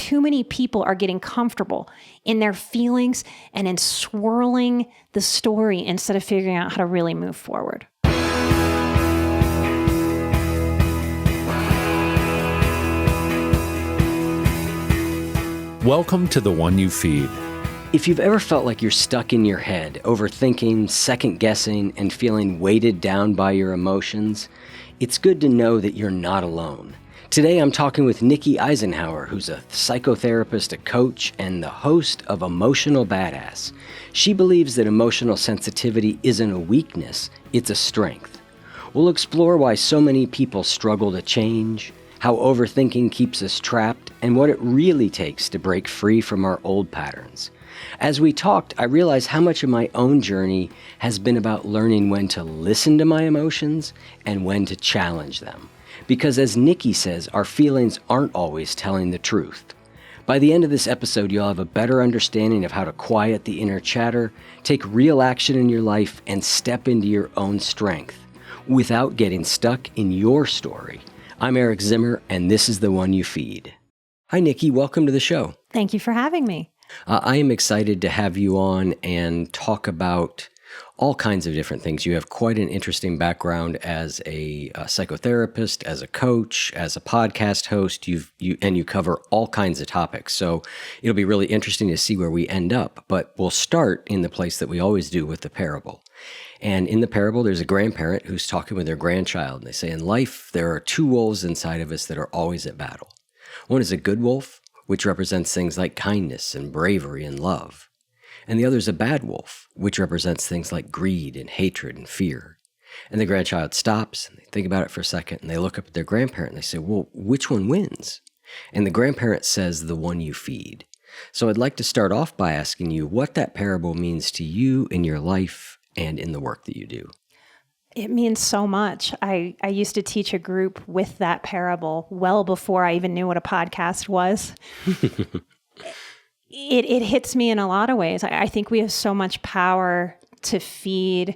too many people are getting comfortable in their feelings and in swirling the story instead of figuring out how to really move forward. Welcome to The One You Feed. If you've ever felt like you're stuck in your head, overthinking, second-guessing, and feeling weighted down by your emotions, it's good to know that you're not alone. Today I'm talking with Nikki Eisenhauer, who's a psychotherapist, a coach, and the host of Emotional Badass. She believes that emotional sensitivity isn't a weakness, it's a strength. We'll explore why so many people struggle to change, how overthinking keeps us trapped, and what it really takes to break free from our old patterns. As we talked, I realized how much of my own journey has been about learning when to listen to my emotions and when to challenge them. Because as Nikki says, our feelings aren't always telling the truth. By the end of this episode, you'll have a better understanding of how to quiet the inner chatter, take real action in your life, and step into your own strength without getting stuck in your story. I'm Eric Zimmer, and this is The One You Feed. Hi, Nikki. Welcome to the show. Thank you for having me. I am excited to have you on and talk about all kinds of different things. You have quite an interesting background as a psychotherapist, as a coach, as a podcast host. You cover all kinds of topics. So it'll be really interesting to see where we end up. But we'll start in the place that we always do with the parable. And in the parable, there's a grandparent who's talking with their grandchild. And they say, in life, there are two wolves inside of us that are always at battle. One is a good wolf, which represents things like kindness and bravery and love. And the other is a bad wolf, which represents things like greed and hatred and fear. And the grandchild stops and they think about it for a second and they look up at their grandparent and they say, well, which one wins? And the grandparent says, the one you feed. So I'd like to start off by asking you what that parable means to you in your life and in the work that you do. It means so much. I used to teach a group with that parable well before I even knew what a podcast was. It hits me in a lot of ways. I think we have so much power to feed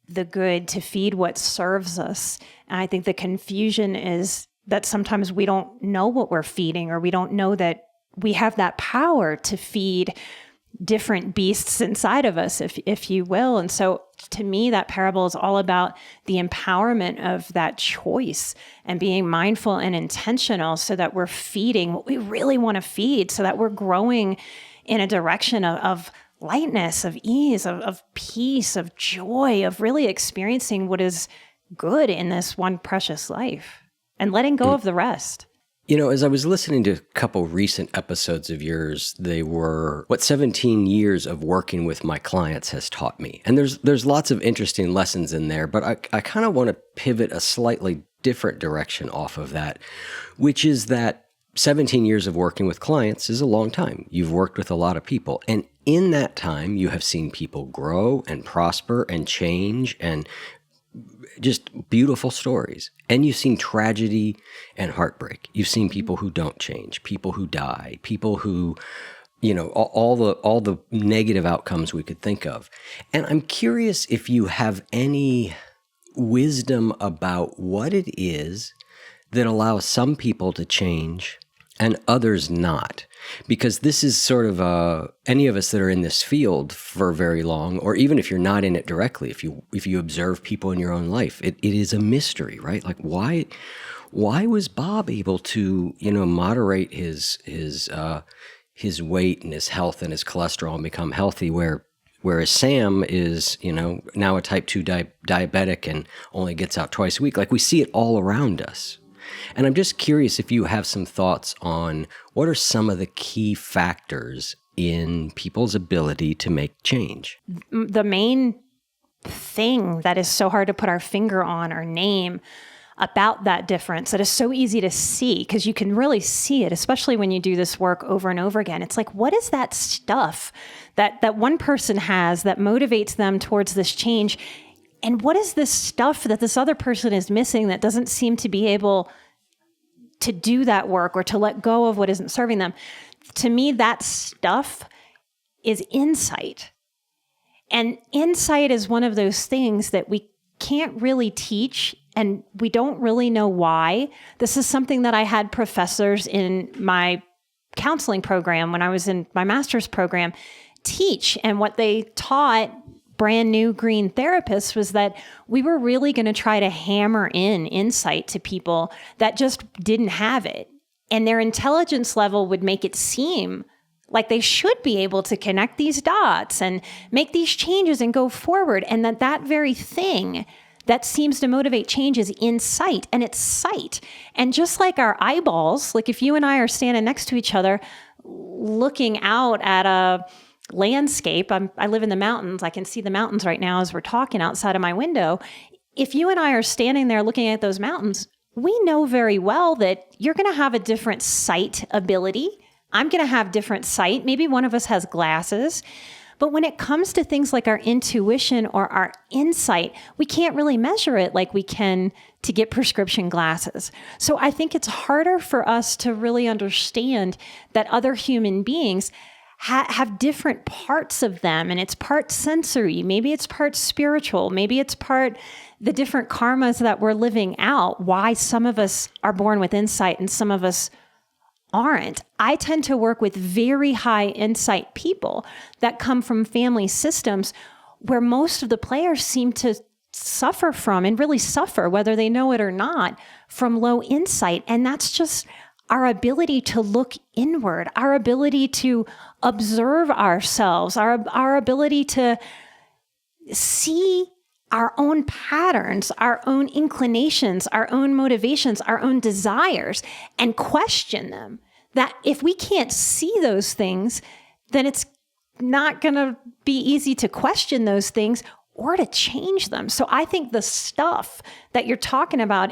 the good, to feed what serves us. And I think the confusion is that sometimes we don't know what we're feeding, or we don't know that we have that power to feed different beasts inside of us, if you will. And so to me, that parable is all about the empowerment of that choice and being mindful and intentional so that we're feeding what we really want to feed, so that we're growing in a direction of lightness, of ease, of peace, of joy, of really experiencing what is good in this one precious life and letting go of the rest. You know, as I was listening to a couple recent episodes of yours, they were what 17 years of working with my clients has taught me. And there's lots of interesting lessons in there, but I kind of want to pivot a slightly different direction off of that, which is that 17 years of working with clients is a long time. You've worked with a lot of people. And in that time, you have seen people grow and prosper and change and just beautiful stories. And you've seen tragedy and heartbreak. You've seen people who don't change, people who die, people who, you know, all the negative outcomes we could think of. And I'm curious if you have any wisdom about what it is that allows some people to change and others not. Because this is sort of any of us that are in this field for very long, or even if you're not in it directly, if you observe people in your own life, it is a mystery, right? Like why was Bob able to, you know, moderate his weight and his health and his cholesterol and become healthy, whereas Sam is, you know, now a type 2 diabetic and only gets out twice a week. Like we see it all around us. And I'm just curious if you have some thoughts on what are some of the key factors in people's ability to make change? The main thing that is so hard to put our finger on or name about that difference, that is so easy to see, because you can really see it, especially when you do this work over and over again. It's like, what is that stuff that one person has that motivates them towards this change? And what is this stuff that this other person is missing that doesn't seem to be able to do that work or to let go of what isn't serving them? To me, that stuff is insight. And insight is one of those things that we can't really teach, and we don't really know why. This is something that I had professors in my counseling program when I was in my master's program teach. And what they taught brand new green therapists was that we were really going to try to hammer in insight to people that just didn't have it. And their intelligence level would make it seem like they should be able to connect these dots and make these changes and go forward. And that very thing that seems to motivate change is insight, and it's sight. And just like our eyeballs, like if you and I are standing next to each other, looking out at a landscape, I live in the mountains. I can see the mountains right now as we're talking outside of my window. If you and I are standing there looking at those mountains, we know very well that you're going to have a different sight ability. I'm going to have different sight. Maybe one of us has glasses. But when it comes to things like our intuition or our insight, we can't really measure it like we can to get prescription glasses. So I think it's harder for us to really understand that other human beings have different parts of them, and it's part sensory. Maybe it's part spiritual. Maybe it's part the different karmas that we're living out, why some of us are born with insight and some of us aren't. I tend to work with very high insight people that come from family systems where most of the players seem to suffer from, and really suffer, whether they know it or not, from low insight. And that's just our ability to look inward, our ability to observe ourselves, our ability to see our own patterns, our own inclinations, our own motivations, our own desires, and question them. That if we can't see those things, then it's not going to be easy to question those things or to change them. So I think the stuff that you're talking about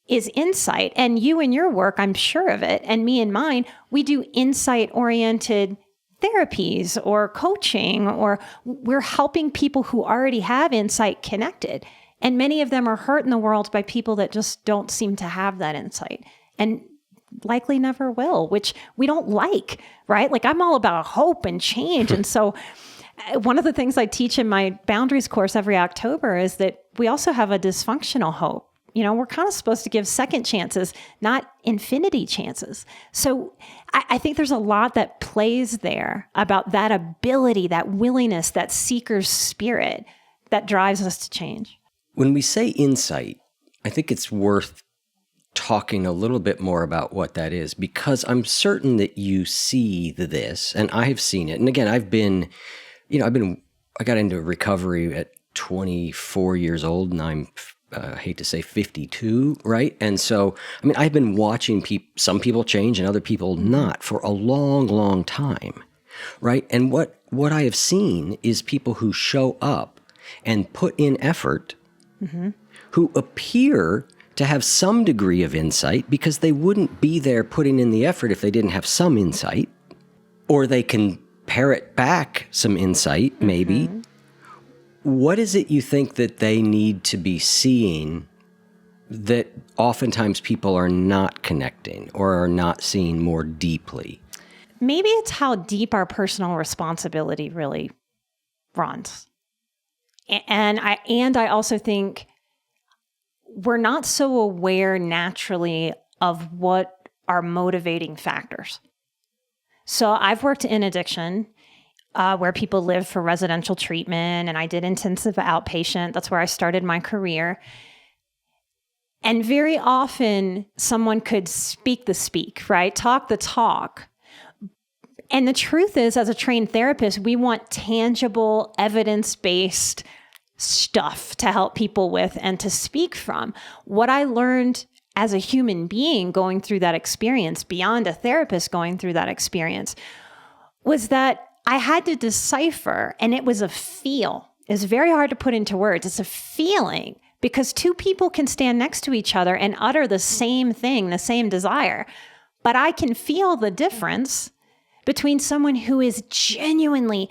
is insight. And you in your work, I'm sure of it, and me in mine, we do insight-oriented therapies or coaching, or we're helping people who already have insight connected. And many of them are hurt in the world by people that just don't seem to have that insight and likely never will, which we don't like, right? Like I'm all about hope and change. And so one of the things I teach in my boundaries course every October is that we also have a dysfunctional hope. You know, we're kind of supposed to give second chances, not infinity chances. So I think there's a lot that plays there about that ability, that willingness, that seeker's spirit that drives us to change. When we say insight, I think it's worth talking a little bit more about what that is, because I'm certain that you see this, and I have seen it. And again, I got into recovery at 24 years old, and I'm I hate to say 52, right? And so, I mean, I've been watching some people change and other people not for a long, long time, right? And what I have seen is people who show up and put in effort, who appear to have some degree of insight because they wouldn't be there putting in the effort if they didn't have some insight, or they can parrot back some insight, maybe. What is it you think that they need to be seeing that oftentimes people are not connecting or are not seeing more deeply? Maybe it's how deep our personal responsibility really runs. And I also think we're not so aware naturally of what are motivating factors. So I've worked in addiction, where people live for residential treatment, and I did intensive outpatient. That's where I started my career. And very often someone could speak the speak, right? Talk the talk. And the truth is, as a trained therapist, we want tangible, evidence-based stuff to help people with and to speak from. What I learned as a human being going through that experience, beyond a therapist going through that experience, was that I had to decipher, and it was a feel. It's very hard to put into words. It's a feeling, because two people can stand next to each other and utter the same thing, the same desire. But I can feel the difference between someone who is genuinely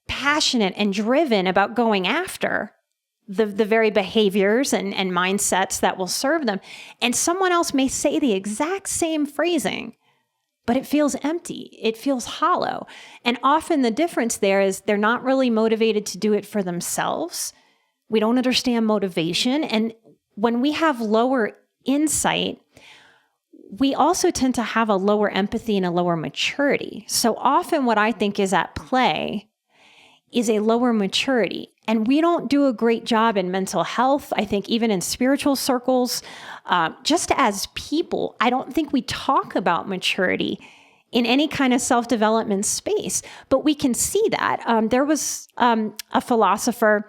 passionate and driven about going after the very behaviors and mindsets that will serve them. And someone else may say the exact same phrasing, but it feels empty. It feels hollow. And often the difference there is they're not really motivated to do it for themselves. We don't understand motivation. And when we have lower insight, we also tend to have a lower empathy and a lower maturity. So often what I think is at play is a lower maturity. And we don't do a great job in mental health. I think even in spiritual circles, just as people, I don't think we talk about maturity in any kind of self-development space, but we can see that. There was a philosopher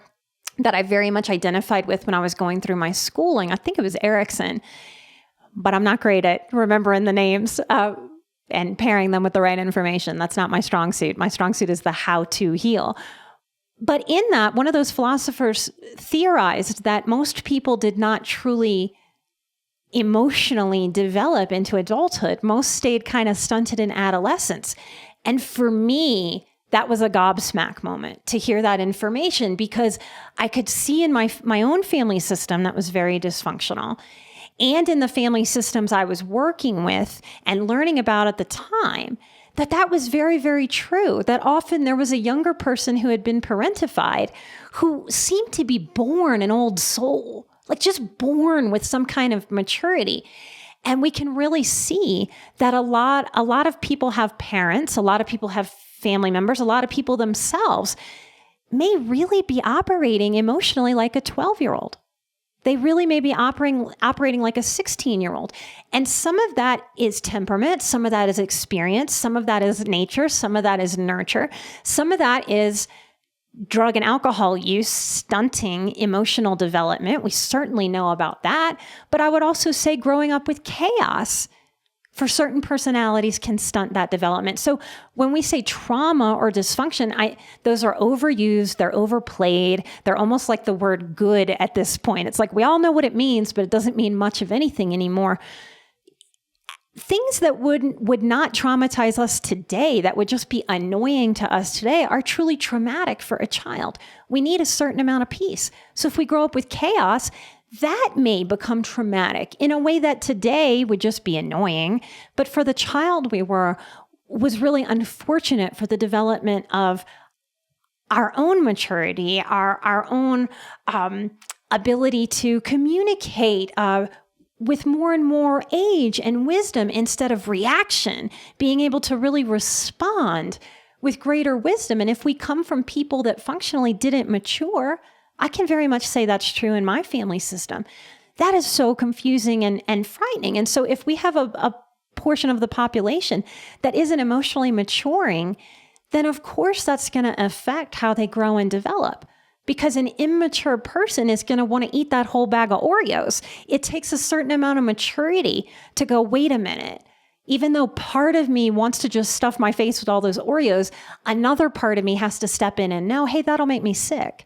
that I very much identified with when I was going through my schooling. I think it was Erickson, but I'm not great at remembering the names and pairing them with the right information. That's not my strong suit. My strong suit is the how to heal. But in that, one of those philosophers theorized that most people did not truly emotionally develop into adulthood. Most stayed kind of stunted in adolescence. And for me, that was a gobsmack moment to hear that information, because I could see in my own family system that was very dysfunctional, and in the family systems I was working with and learning about at the time, that was very, very true. That often there was a younger person who had been parentified who seemed to be born an old soul, like just born with some kind of maturity. And we can really see that a lot of people have parents, a lot of people have family members, a lot of people themselves may really be operating emotionally like a 12-year-old. They really may be operating like a 16-year-old. And some of that is temperament, some of that is experience, some of that is nature, some of that is nurture, some of that is drug and alcohol use stunting emotional development. We certainly know about that. But I would also say growing up with chaos for certain personalities can stunt that development. So when we say trauma or dysfunction, those are overused, they're overplayed, they're almost like the word good at this point. It's like we all know what it means, but it doesn't mean much of anything anymore. Things that would not traumatize us today, that would just be annoying to us today, are truly traumatic for a child. We need a certain amount of peace. So if we grow up with chaos, that may become traumatic in a way that today would just be annoying. But for the child was really unfortunate for the development of our own maturity, our own ability to communicate with more and more age and wisdom instead of reaction, being able to really respond with greater wisdom. And if we come from people that functionally didn't mature, I can very much say that's true in my family system. That is so confusing and frightening. And so if we have a portion of the population that isn't emotionally maturing, then of course that's going to affect how they grow and develop. Because an immature person is going to want to eat that whole bag of Oreos. It takes a certain amount of maturity to go, wait a minute. Even though part of me wants to just stuff my face with all those Oreos, another part of me has to step in and know, hey, that'll make me sick.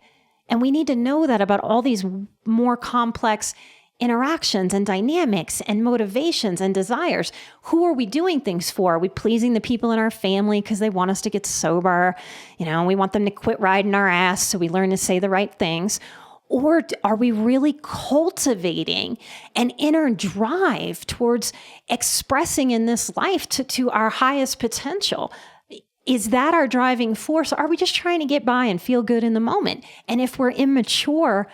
And we need to know that about all these more complex interactions and dynamics and motivations and desires. Who are we doing things for? Are we pleasing the people in our family because they want us to get sober? We want them to quit riding our ass so we learn to say the right things. Or are we really cultivating an inner drive towards expressing in this life to our highest potential? Is that our driving force? Or are we just trying to get by and feel good in the moment? And if we're immature,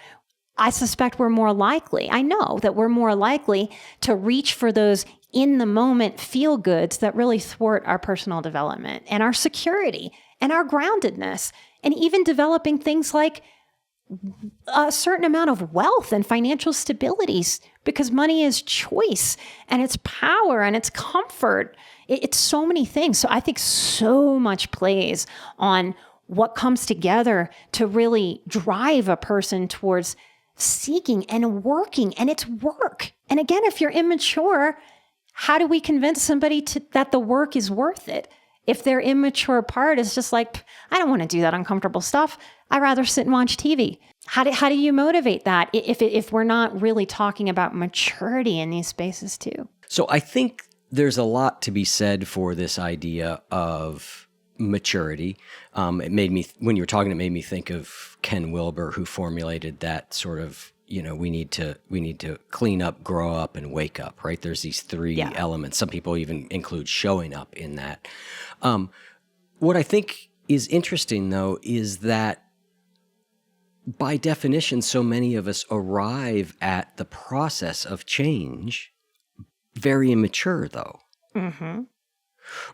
I suspect we're more likely, I know that we're more likely to reach for those in the moment feel goods that really thwart our personal development and our security and our groundedness, and even developing things like a certain amount of wealth and financial stabilities, because money is choice and it's power and it's comfort. It's so many things. So I think so much plays on what comes together to really drive a person towards seeking and working, and it's work. And again, if you're immature, how do we convince somebody that the work is worth it? If their immature part is just like, I don't want to do that uncomfortable stuff. I'd rather sit and watch TV. How do you motivate that if we're not really talking about maturity in these spaces too? So I think there's a lot to be said for this idea of maturity. It made me, when you were talking, it made me think of Ken Wilber, who formulated that sort of, we need to clean up, grow up, and wake up, right? There's these three elements. Some people even include showing up in that. What I think is interesting, though, is that by definition, so many of us arrive at the process of change very immature though. Mm-hmm.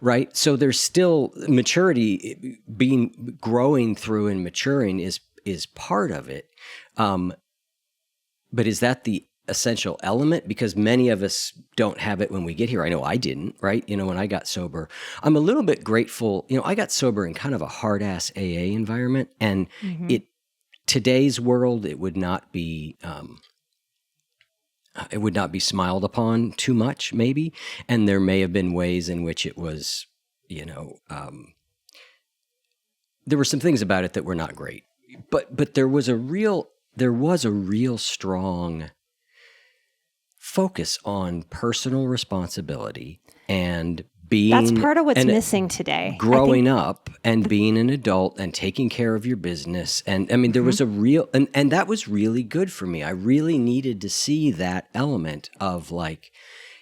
Right? So there's still maturity growing through and maturing is part of it. But is that the essential element? Because many of us don't have it when we get here. I know I didn't, right? When I got sober, I'm a little bit grateful. I got sober in kind of a hard ass AA environment, and today's world, it would not be smiled upon too much, maybe. And there may have been ways in which it was, there were some things about it that were not great. But there was a real strong focus on personal responsibility and being. That's part of what's missing today. Growing up and being an adult and taking care of your business. And I mean, there was a real, and that was really good for me. I really needed to see that element of like,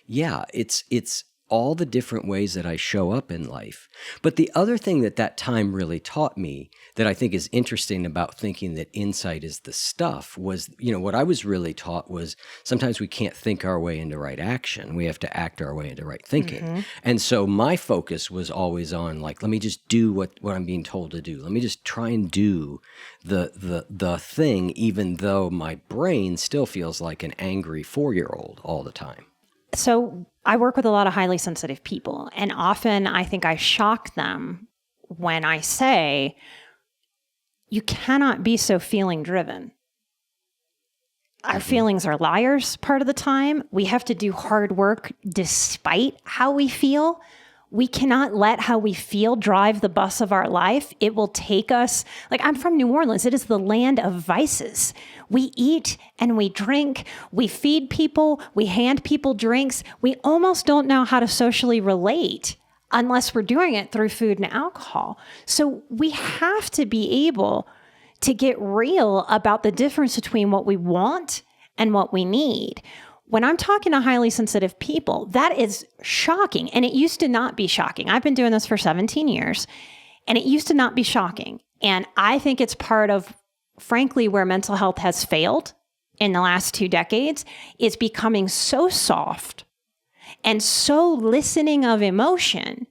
yeah, it's all the different ways that I show up in life. But the other thing that time really taught me that I think is interesting about thinking that insight is the stuff was, what I was really taught was sometimes we can't think our way into right action. We have to act our way into right thinking. And so my focus was always on like, let me just do what I'm being told to do. Let me just try and do the thing, even though my brain still feels like an angry 4-year-old all the time. So I work with a lot of highly sensitive people, and often I think I shock them when I say, you cannot be so feeling driven. Our feelings are liars part of the time. We have to do hard work despite how we feel. We cannot let how we feel drive the bus of our life. It will take us, like I'm from New Orleans. It is the land of vices. We eat and we drink. We feed people. We hand people drinks. We almost don't know how to socially relate unless we're doing it through food and alcohol. So we have to be able to get real about the difference between what we want and what we need. When I'm talking to highly sensitive people, that is shocking. And it used to not be shocking. I've been doing this for 17 years, and it used to not be shocking. And I think it's part of, frankly, where mental health has failed in the last 2 decades, is becoming so soft and so listening of emotion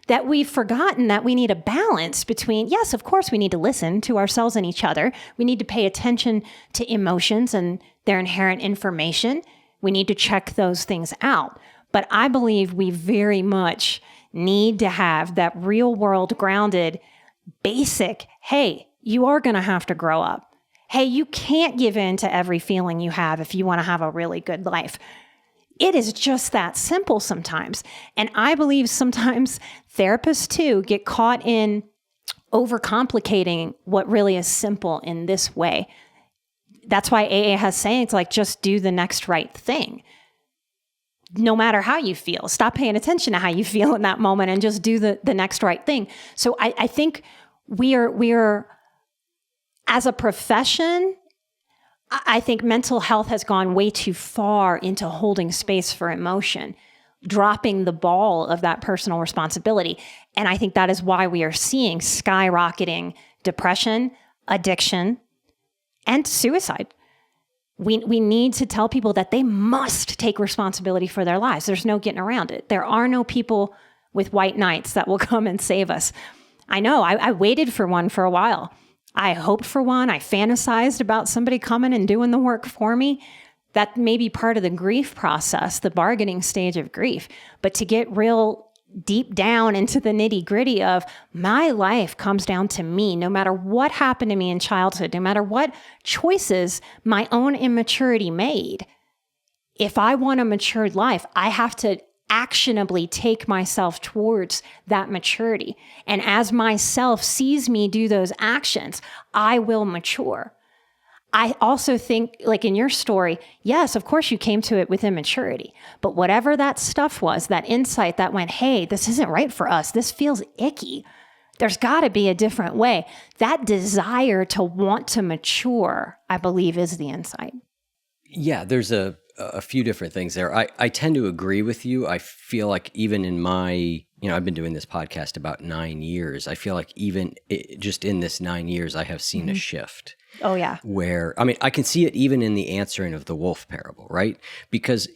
that we've forgotten that we need a balance between, yes, of course, we need to listen to ourselves and each other. We need to pay attention to emotions and their inherent information. We need to check those things out. But I believe we very much need to have that real world grounded, basic, hey, you are going to have to grow up. Hey, you can't give in to every feeling you have if you want to have a really good life. It is just that simple sometimes. And I believe sometimes therapists too get caught in overcomplicating what really is simple in this way. That's why AA has sayings like, just do the next right thing. No matter how you feel, stop paying attention to how you feel in that moment and just do the next right thing. So I think we are, as a profession, I think mental health has gone way too far into holding space for emotion, dropping the ball of that personal responsibility. And I think that is why we are seeing skyrocketing depression, addiction, and suicide. We need to tell people that they must take responsibility for their lives. There's no getting around it. There are no people with white knights that will come and save us. I know, I waited for one for a while. I hoped for one. I fantasized about somebody coming and doing the work for me. That may be part of the grief process, the bargaining stage of grief. But to get real deep down into the nitty gritty of my life comes down to me, no matter what happened to me in childhood, no matter what choices my own immaturity made. If I want a matured life, I have to actionably take myself towards that maturity. And as myself sees me do those actions, I will mature. I also think, like in your story, yes, of course you came to it with immaturity, but whatever that stuff was, that insight that went, hey, this isn't right for us. This feels icky. There's got to be a different way. That desire to want to mature, I believe, is the insight. Yeah, there's a few different things there. I tend to agree with you. I feel like even in my, I've been doing this podcast about 9 years. I feel like even just in this 9 years, I have seen a shift. Oh, yeah. Where, I can see it even in the answering of the wolf parable, right? Because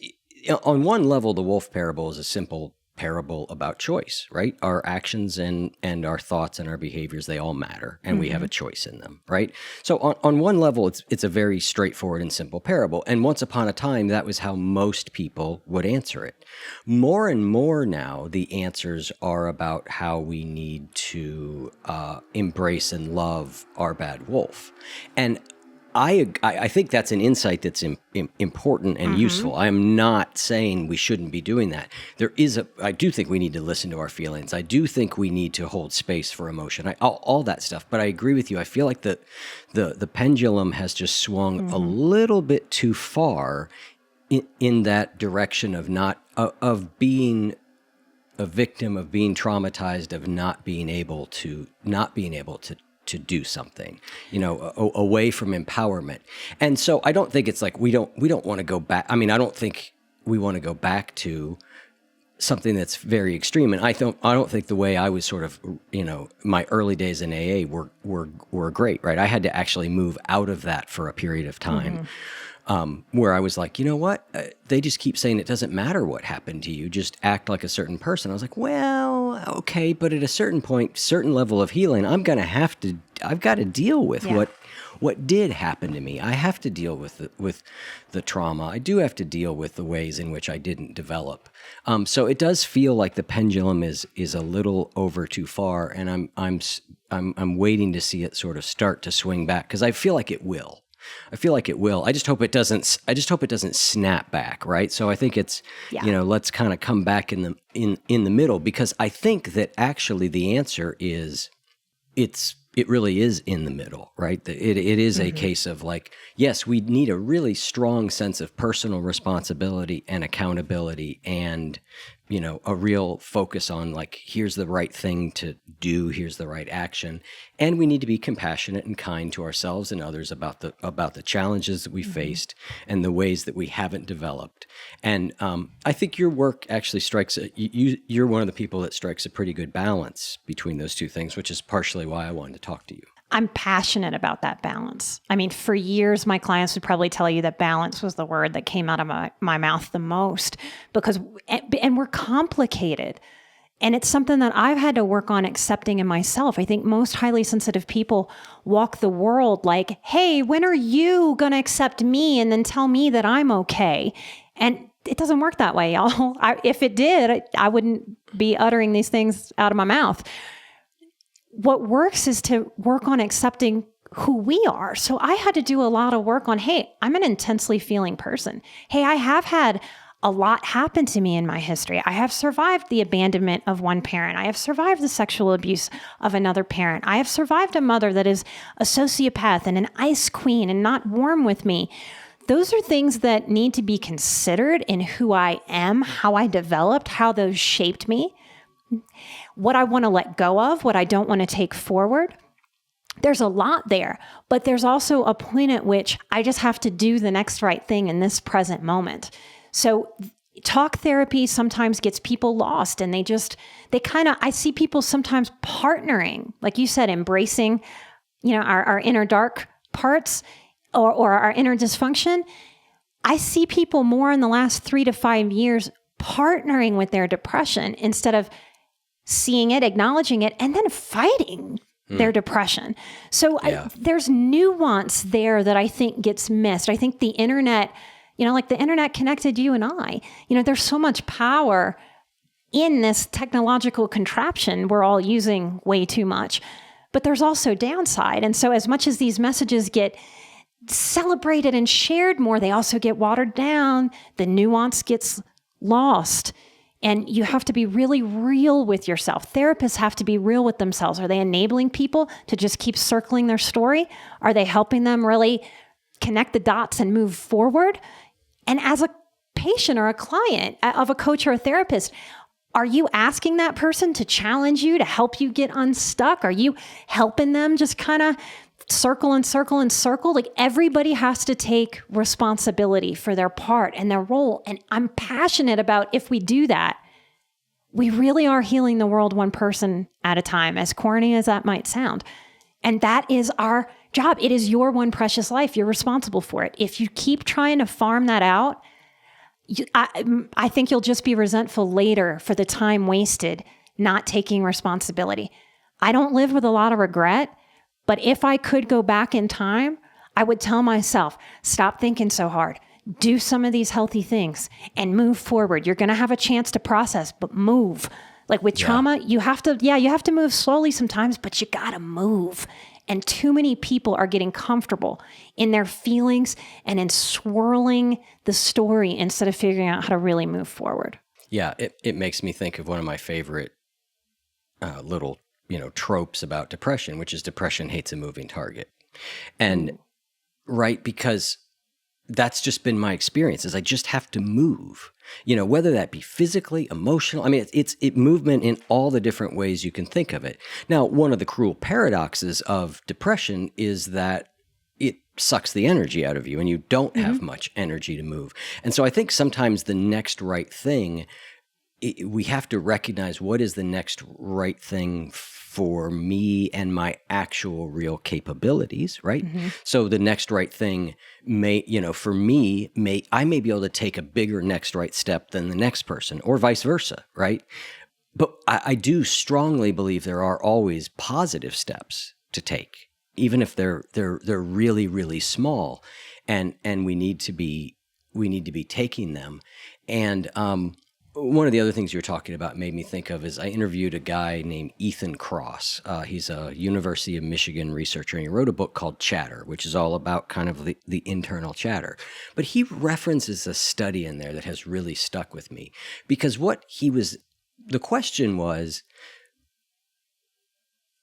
on one level, the wolf parable is a simple parable about choice, right? Our actions and our thoughts and our behaviors, they all matter, and we have a choice in them, right? So on one level, it's a very straightforward and simple parable. And once upon a time, that was how most people would answer it. More and more now, the answers are about how we need to embrace and love our bad wolf. And I think that's an insight that's important and useful. I am not saying we shouldn't be doing that. I do think we need to listen to our feelings. I do think we need to hold space for emotion, all that stuff. But I agree with you. I feel like the pendulum has just swung a little bit too far in that direction of being a victim, of being traumatized, of not being able to do something, away from empowerment. And so I don't think it's like we don't want to go back. I mean, I don't think we want to go back to something that's very extreme. And I don't think the way I was sort of, my early days in AA were great, right? I had to actually move out of that for a period of time. Where I was like, you know what? They just keep saying it doesn't matter what happened to you, just act like a certain person. I was like, well, okay, but at a certain point, certain level of healing, I've got to deal with what did happen to me. I have to deal with the trauma. I do have to deal with the ways in which I didn't develop. So it does feel like the pendulum is a little over too far, and I'm waiting to see it sort of start to swing back, because I feel like it will. I just hope it doesn't snap back, right? So I think it's, let's kind of come back in the middle, because I think that actually the answer is it really is in the middle, right? It is a case of like, yes, we need a really strong sense of personal responsibility and accountability, and a real focus on like, here's the right thing to do, here's the right action. And we need to be compassionate and kind to ourselves and others about the challenges that we faced and the ways that we haven't developed. And I think your work actually you're one of the people that strikes a pretty good balance between those two things, which is partially why I wanted to talk to you. I'm passionate about that balance. I mean, for years, my clients would probably tell you that balance was the word that came out of my mouth the most, and we're complicated. And it's something that I've had to work on accepting in myself. I think most highly sensitive people walk the world like, hey, when are you going to accept me and then tell me that I'm okay? And it doesn't work that way, y'all. If it did, I wouldn't be uttering these things out of my mouth. What works is to work on accepting who we are. So I had to do a lot of work on, hey, I'm an intensely feeling person. Hey, I have had a lot happen to me in my history. I have survived the abandonment of one parent. I have survived the sexual abuse of another parent. I have survived a mother that is a sociopath and an ice queen and not warm with me. Those are things that need to be considered in who I am, how I developed, how those shaped me, what I want to let go of, what I don't want to take forward. There's a lot there, but there's also a point at which I just have to do the next right thing in this present moment. So talk therapy sometimes gets people lost, and I see people sometimes partnering, like you said, embracing, our inner dark parts or our inner dysfunction. I see people more in the last 3 to 5 years partnering with their depression instead of seeing it, acknowledging it, and then fighting their depression. So there's nuance there that I think gets missed. I think the internet, like the internet connected you and I, there's so much power in this technological contraption we're all using way too much, but there's also downside. And so as much as these messages get celebrated and shared more, they also get watered down. The nuance gets lost. And you have to be really real with yourself. Therapists have to be real with themselves. Are they enabling people to just keep circling their story? Are they helping them really connect the dots and move forward? And as a patient or a client of a coach or a therapist, are you asking that person to challenge you, to help you get unstuck? Are you helping them just kind of circle and circle and circle? Like, everybody has to take responsibility for their part and their role. And I'm passionate about, if we do that, we really are healing the world one person at a time, as corny as that might sound. And that is our job. It is your one precious life. You're responsible for it. If you keep trying to farm that out, I think you'll just be resentful later for the time wasted not taking responsibility. I don't live with a lot of regret, but if I could go back in time, I would tell myself, stop thinking so hard. Do some of these healthy things and move forward. You're going to have a chance to process, but move. Like with trauma, you have to move slowly sometimes, but you got to move. And too many people are getting comfortable in their feelings and in swirling the story instead of figuring out how to really move forward. Yeah, it makes me think of one of my favorite little, tropes about depression, which is depression hates a moving target. And right, because that's just been my experience, is I just have to move, whether that be physically, emotional. I mean, it's movement in all the different ways you can think of it. Now, one of the cruel paradoxes of depression is that it sucks the energy out of you and you don't have much energy to move. And so I think sometimes the next right thing, we have to recognize what is the next right thing for me and my actual real capabilities, right? So the next right thing may, for me, I may be able to take a bigger next right step than the next person, or vice versa, right? But I do strongly believe there are always positive steps to take, even if they're really, really small, and we need to be taking them. And one of the other things you were talking about made me think of is I interviewed a guy named Ethan Cross. He's a University of Michigan researcher, and he wrote a book called Chatter, which is all about kind of the internal chatter. But he references a study in there that has really stuck with me, because the question was,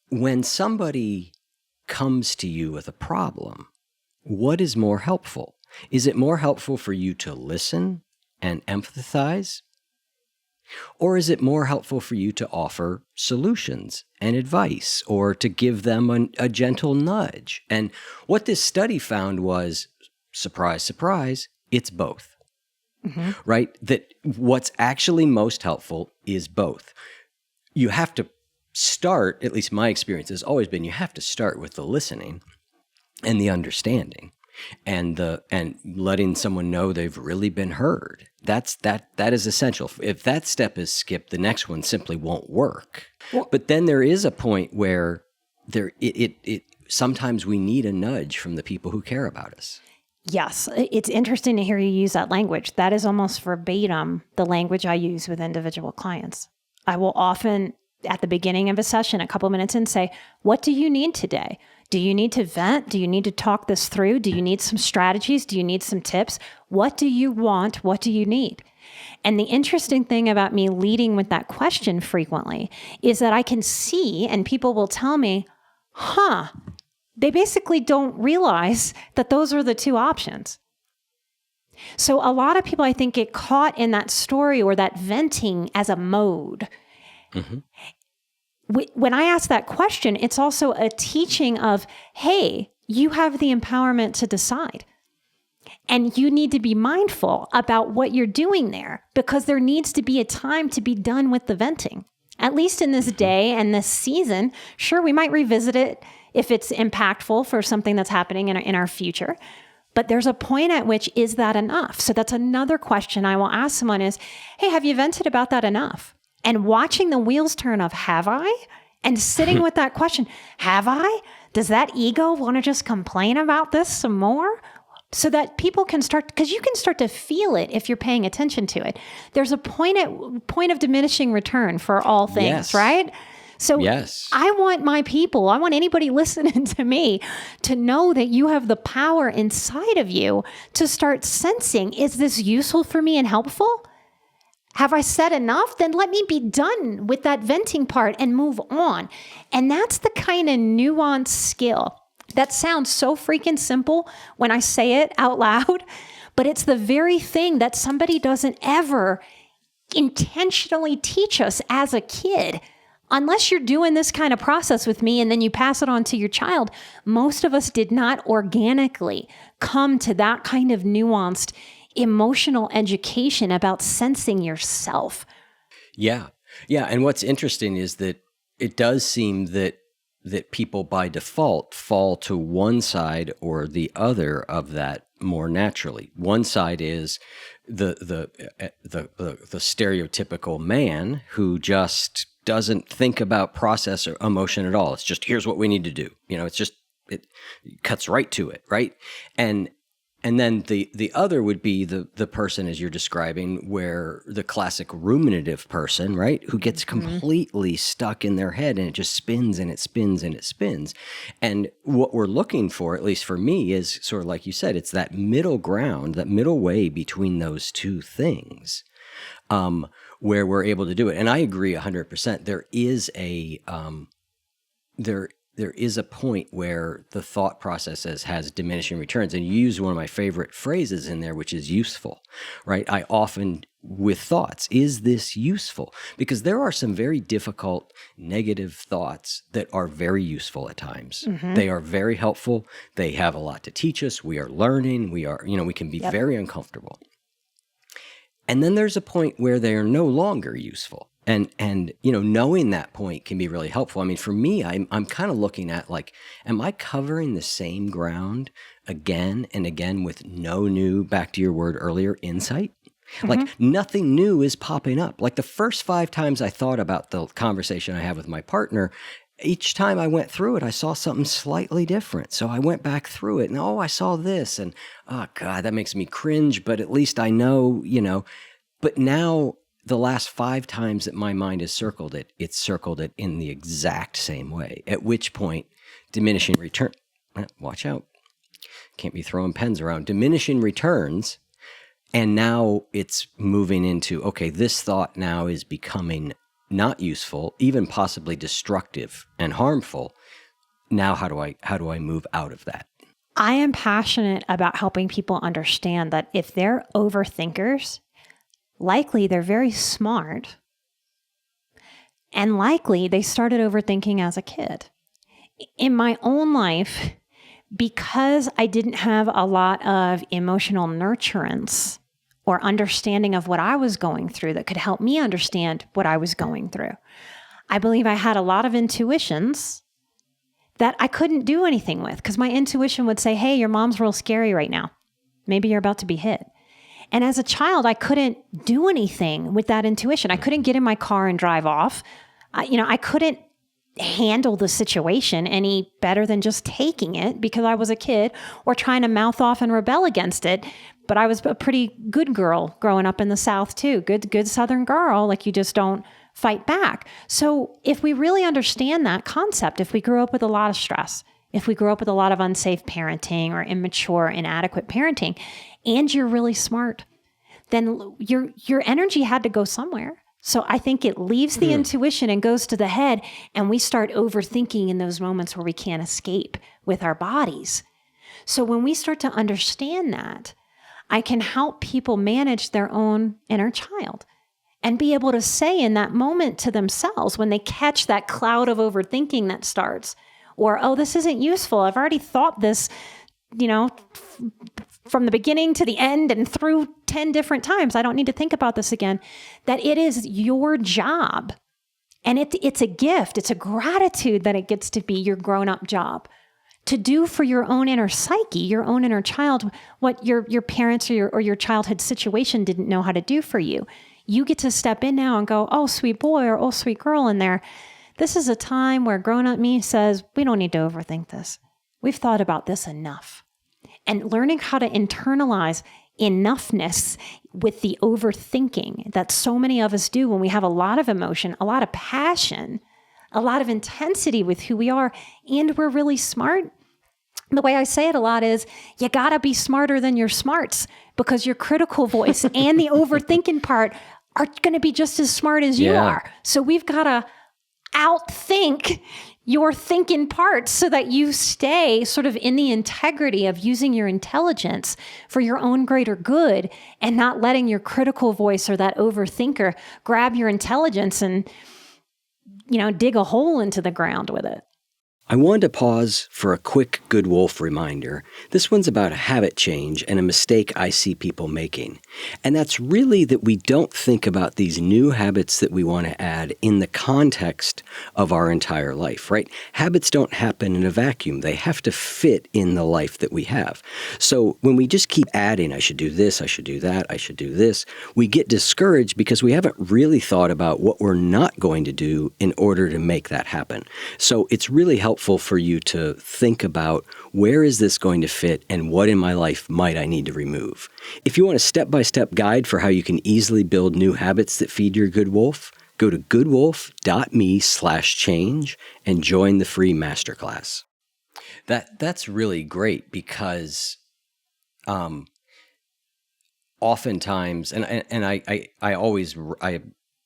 when somebody comes to you with a problem, what is more helpful? Is it more helpful for you to listen and empathize? Or is it more helpful for you to offer solutions and advice, or to give them a gentle nudge? And what this study found was, surprise, surprise, it's both, right? That what's actually most helpful is both. You have to start, at least my experience has always been, you have to start with the listening and the understanding, and letting someone know they've really been heard. That is essential. If that step is skipped, the next one simply won't work. Well, but then there is a point where sometimes we need a nudge from the people who care about us. Yes, it's interesting to hear you use that language. That is almost verbatim the language I use with individual clients. I will often, at the beginning of a session, a couple minutes in, say, what do you need today? Do you need to vent? Do you need to talk this through? Do you need some strategies? Do you need some tips? What do you want? What do you need? And the interesting thing about me leading with that question frequently is that I can see, and people will tell me, they basically don't realize that those are the two options. So a lot of people, I think, get caught in that story or that venting as a mode. When I ask that question, it's also a teaching of, hey, you have the empowerment to decide. And you need to be mindful about what you're doing there, because there needs to be a time to be done with the venting. At least in this day and this season, sure, we might revisit it if it's impactful for something that's happening in our future. But there's a point at which, is that enough? So that's another question I will ask someone is, hey, have you vented about that enough? And watching the wheels turn of, have I? And sitting with that question, have I? Does that ego want to just complain about this some more? So that people can start, because you can start to feel it if you're paying attention to it. There's a point of diminishing return for all things, right? So I want my people, I want anybody listening to me to know that you have the power inside of you to start sensing, is this useful for me and helpful? Have I said enough? Then let me be done with that venting part and move on. And that's the kind of nuanced skill that sounds so freaking simple when I say it out loud, but it's the very thing that somebody doesn't ever intentionally teach us as a kid. Unless you're doing this kind of process with me and then you pass it on to your child, most of us did not organically come to that kind of nuanced emotional education about sensing yourself. Yeah. And what's interesting is that it does seem that people by default fall to one side or the other of that more naturally. One side is the stereotypical man who just doesn't think about process or emotion at all. It's just, here's what we need to do. It's just, it cuts right to it, right? And then the other would be the person, as you're describing, where the classic ruminative person, right, who gets completely stuck in their head and it just spins and it spins and it spins. And what we're looking for, at least for me, is sort of like you said, it's that middle ground, that middle way between those two things, where we're able to do it. And I agree 100%. There is a point where the thought process has diminishing returns. And you use one of my favorite phrases in there, which is useful, right? I often, with thoughts, is this useful? Because there are some very difficult negative thoughts that are very useful at times. They are very helpful. They have a lot to teach us. We are learning. We can be very uncomfortable. And then there's a point where they are no longer useful. And knowing that point can be really helpful. I mean, for me, I'm kind of looking at like, am I covering the same ground again and again with no new, back to your word earlier, insight? Like nothing new is popping up. Like the first 5 times I thought about the conversation I had with my partner, each time I went through it, I saw something slightly different. So I went back through it and, I saw this and, oh God, that makes me cringe, but at least I know, but now the last 5 times that my mind has circled it, it's circled it in the exact same way, at which point diminishing return, watch out, can't be throwing pens around, diminishing returns. And now it's moving into, okay, this thought now is becoming not useful, even possibly destructive and harmful. Now, how do I move out of that? I am passionate about helping people understand that if they're overthinkers, likely they're very smart, and likely they started overthinking as a kid. In my own life, because I didn't have a lot of emotional nurturance or understanding of what I was going through that could help me understand what I was going through, I believe I had a lot of intuitions that I couldn't do anything with because my intuition would say, hey, your mom's real scary right now. Maybe you're about to be hit. And as a child, I couldn't do anything with that intuition. I couldn't get in my car and drive off. I couldn't handle the situation any better than just taking it because I was a kid or trying to mouth off and rebel against it. But I was a pretty good girl growing up in the South too. Good Southern girl. Like you just don't fight back. So if we really understand that concept, if we grew up with a lot of stress, if we grew up with a lot of unsafe parenting or immature, inadequate parenting, and you're really smart, then your energy had to go somewhere. So I think it leaves the intuition and goes to the head, and we start overthinking in those moments where we can't escape with our bodies. So when we start to understand that, I can help people manage their own inner child and be able to say in that moment to themselves when they catch that cloud of overthinking that starts, or, oh, this isn't useful. I've already thought this, from the beginning to the end and through 10 different times. I don't need to think about this again. That it is your job. And it's a gift. It's a gratitude that it gets to be your grown-up job to do for your own inner psyche, your own inner child, what your parents or your childhood situation didn't know how to do for you. You get to step in now and go, oh, sweet boy or oh, sweet girl in there. This is a time where grown-up me says, we don't need to overthink this. We've thought about this enough. And learning how to internalize enoughness with the overthinking that so many of us do when we have a lot of emotion, a lot of passion, a lot of intensity with who we are, and we're really smart. The way I say it a lot is, you gotta be smarter than your smarts because your critical voice and the overthinking part are gonna be just as smart as you are. So we've gotta outthink your thinking parts so that you stay sort of in the integrity of using your intelligence for your own greater good and not letting your critical voice or that overthinker grab your intelligence and, dig a hole into the ground with it. I wanted to pause for a quick Good Wolf reminder. This one's about a habit change and a mistake I see people making. And that's really that we don't think about these new habits that we want to add in the context of our entire life, right? Habits don't happen in a vacuum. They have to fit in the life that we have. So when we just keep adding, I should do this, I should do that, I should do this, we get discouraged because we haven't really thought about what we're not going to do in order to make that happen. So it's really helpful for you to think about where is this going to fit and what in my life might I need to remove. If you want a step-by-step guide for how you can easily build new habits that feed your good wolf, go to goodwolf.me/change and join the free masterclass. That's really great because oftentimes, and I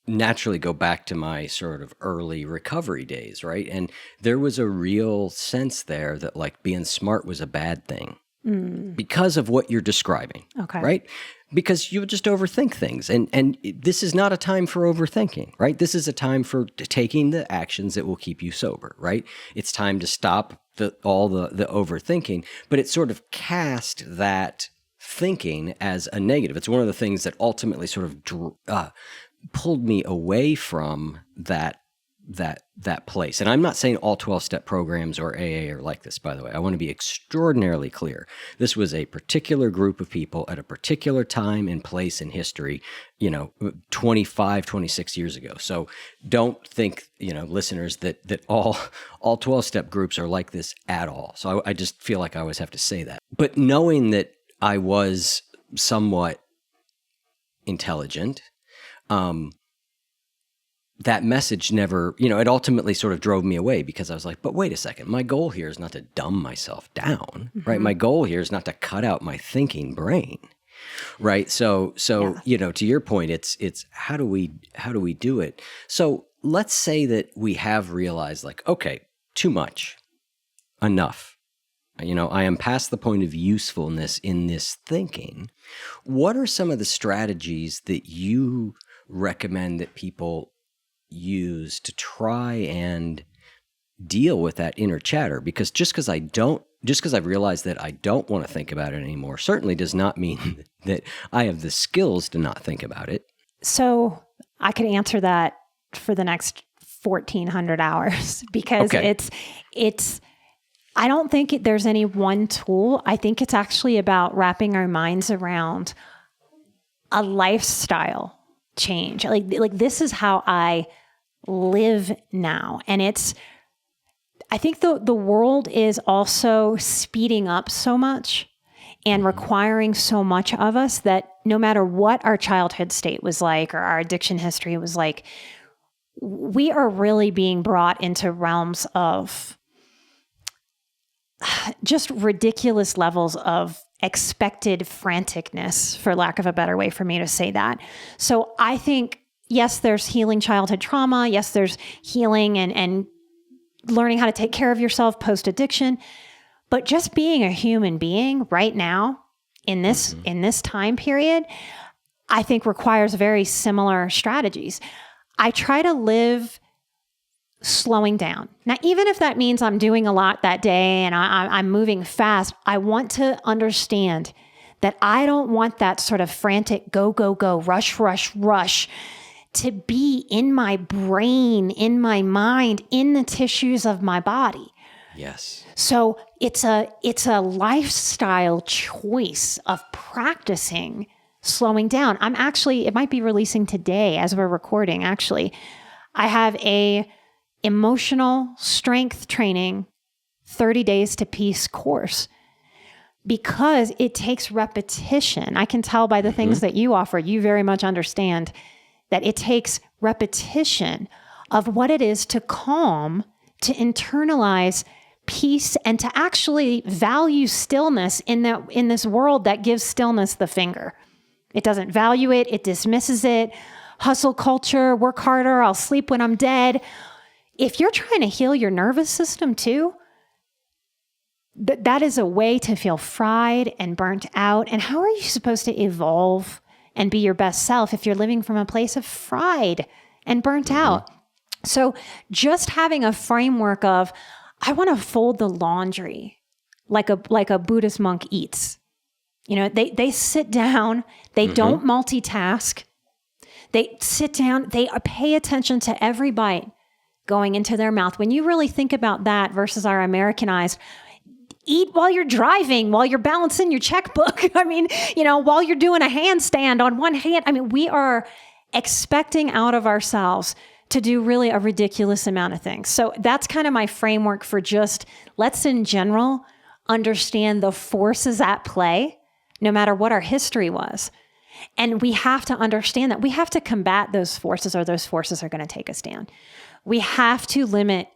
naturally go back to my sort of early recovery days, right? And there was a real sense there that like being smart was a bad thing because of what you're describing, Okay. right? Because you would just overthink things. And this is not a time for overthinking, right? This is a time for taking the actions that will keep you sober, right? It's time to stop all the overthinking, but it sort of cast that thinking as a negative. It's one of the things that ultimately sort of pulled me away from that place. And I'm not saying all 12-step programs or AA are like this, by the way. I want to be extraordinarily clear. This was a particular group of people at a particular time and place in history, 25, 26 years ago. So don't think, listeners, that all 12-step groups are like this at all. So I just feel like I always have to say that. But knowing that I was somewhat intelligent, that message never, it ultimately sort of drove me away because I was like, but wait a second, my goal here is not to dumb myself down, right? My goal here is not to cut out my thinking brain, right? So yeah. To your point, it's how do we do it? So let's say that we have realized like, okay, too much, enough. I am past the point of usefulness in this thinking. What are some of the strategies that you recommend that people use to try and deal with that inner chatter? Because just because I've realized that I don't want to think about it anymore certainly does not mean that I have the skills to not think about it. So I could answer that for the next 1,400 hours because Okay. it's I don't think there's any one tool. I think it's actually about wrapping our minds around a lifestyle change. Like this is how I live now. And I think the world is also speeding up so much and requiring so much of us that no matter what our childhood state was like or our addiction history was like, we are really being brought into realms of just ridiculous levels of expected franticness, for lack of a better way for me to say that. So I think, yes, there's healing childhood trauma. Yes, there's healing and learning how to take care of yourself post-addiction. But just being a human being right now in this time period, I think requires very similar strategies. I try to live slowing down. Now, even if that means I'm doing a lot that day and I'm moving fast, I want to understand that I don't want that sort of frantic go, go, go, rush, rush, rush to be in my brain, in my mind, in the tissues of my body. Yes. So it's a lifestyle choice of practicing slowing down. It might be releasing today as we're recording, actually. I have a emotional strength training 30 days to peace course because it takes repetition. I can tell by the things that you offer, you very much understand that it takes repetition of what it is to calm, to internalize peace, and to actually value stillness in this world that gives stillness the finger. It doesn't value it. It dismisses it. Hustle culture, work harder, I'll sleep when I'm dead. If you're trying to heal your nervous system too, that is a way to feel fried and burnt out. And how are you supposed to evolve and be your best self if you're living from a place of fried and burnt out? So just having a framework of, I want to fold the laundry like a Buddhist monk eats. They sit down, they don't multitask. They sit down, they pay attention to every bite going into their mouth. When you really think about that versus our Americanized, eat while you're driving, while you're balancing your checkbook. I mean, while you're doing a handstand on one hand. I mean, we are expecting out of ourselves to do really a ridiculous amount of things. So that's kind of my framework for just let's in general understand the forces at play, no matter what our history was. And we have to understand that we have to combat those forces, or those forces are going to take us down. We have to limit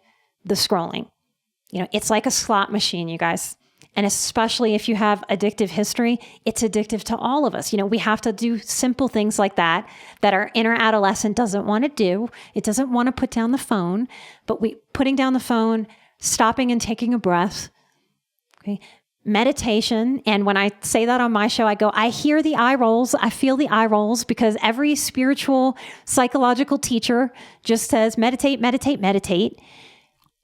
the scrolling. It's like a slot machine, you guys. And especially if you have addictive history, it's addictive to all of us. We have to do simple things like that our inner adolescent doesn't want to do. It doesn't want to put down the phone, but putting down the phone, stopping and taking a breath. Okay. Meditation. And when I say that on my show, I go, I hear the eye rolls. I feel the eye rolls, because every spiritual psychological teacher just says, meditate, meditate, meditate.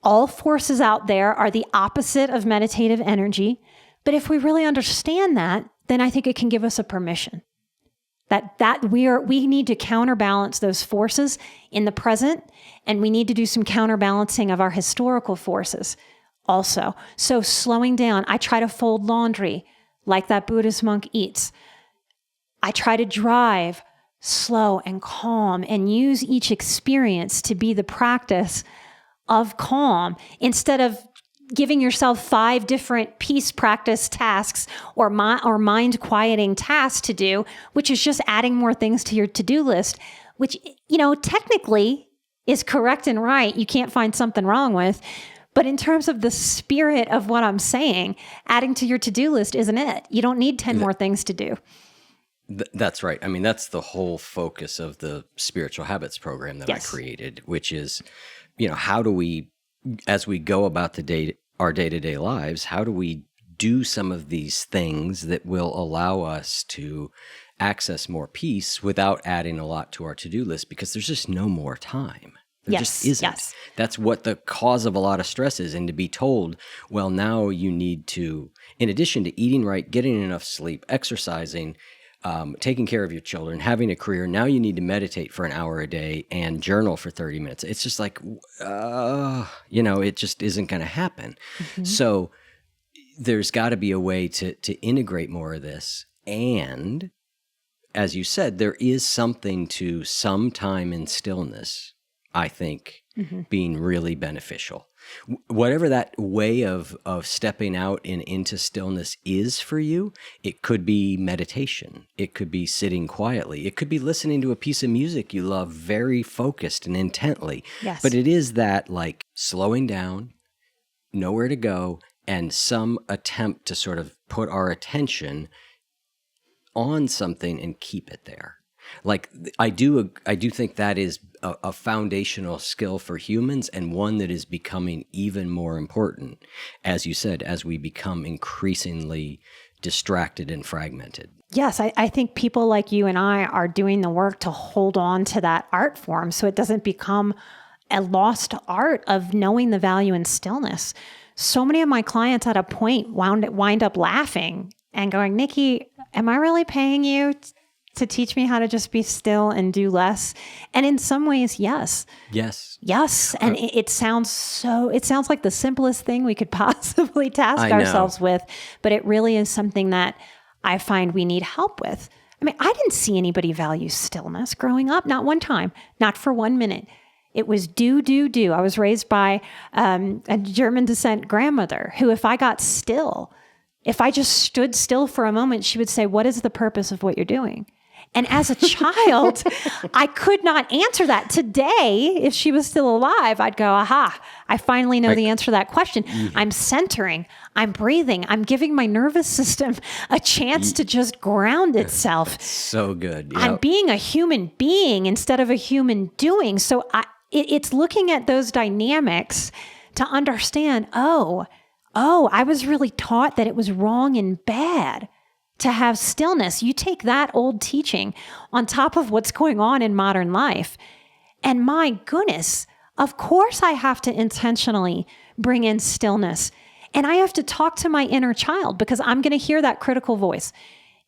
All forces out there are the opposite of meditative energy. But if we really understand that, then I think it can give us a permission that we need to counterbalance those forces in the present, and we need to do some counterbalancing of our historical forces also. So slowing down. I try to fold laundry like that Buddhist monk eats. I try to drive slow and calm and use each experience to be the practice of calm, instead of giving yourself 5 different peace practice tasks or mind quieting tasks to do, which is just adding more things to your to-do list, which, technically is correct and right. You can't find something wrong with. But in terms of the spirit of what I'm saying, adding to your to-do list isn't it. You don't need 10 more things to do. That's right. I mean, that's the whole focus of the Spiritual Habits program that I created, which is, how do we, as we go about our day-to-day lives, how do we do some of these things that will allow us to access more peace without adding a lot to our to-do list? Because there's just no more time. There just isn't. Yes. That's what the cause of a lot of stress is. And to be told, well, now you need to, in addition to eating right, getting enough sleep, exercising, taking care of your children, having a career, now you need to meditate for an hour a day and journal for 30 minutes. It's just like, it just isn't going to happen. Mm-hmm. So there's got to be a way to integrate more of this. And as you said, there is something to some time in stillness, I think, being really beneficial. Whatever that way of stepping out and into stillness is for you, it could be meditation. It could be sitting quietly. It could be listening to a piece of music you love very focused and intently. Yes. But it is that like slowing down, nowhere to go, and some attempt to sort of put our attention on something and keep it there. Like I do think that is a foundational skill for humans, and one that is becoming even more important, as you said, as we become increasingly distracted and fragmented. Yes, I think people like you and I are doing the work to hold on to that art form so it doesn't become a lost art of knowing the value in stillness. So many of my clients at a point wind up laughing and going, Nikki, am I really paying you to teach me how to just be still and do less? And in some ways, yes. Yes. Yes. And it sounds like the simplest thing we could possibly task ourselves with, but it really is something that I find we need help with. I mean, I didn't see anybody value stillness growing up, not one time, not for 1 minute. It was do, do, do. I was raised by a German descent grandmother who, if I got still, if I just stood still for a moment, she would say, what is the purpose of what you're doing? And as a child, I could not answer that. Today, if she was still alive, I'd go, aha, I finally know the answer to that question. I'm centering, I'm breathing, I'm giving my nervous system a chance to just ground itself. That's so good. Yep. I'm being a human being instead of a human doing. So it's looking at those dynamics to understand, I was really taught that it was wrong and bad to have stillness. You take that old teaching on top of what's going on in modern life, and my goodness, Of course, I have to intentionally bring in stillness. And I have to talk to my inner child because I'm going to hear that critical voice.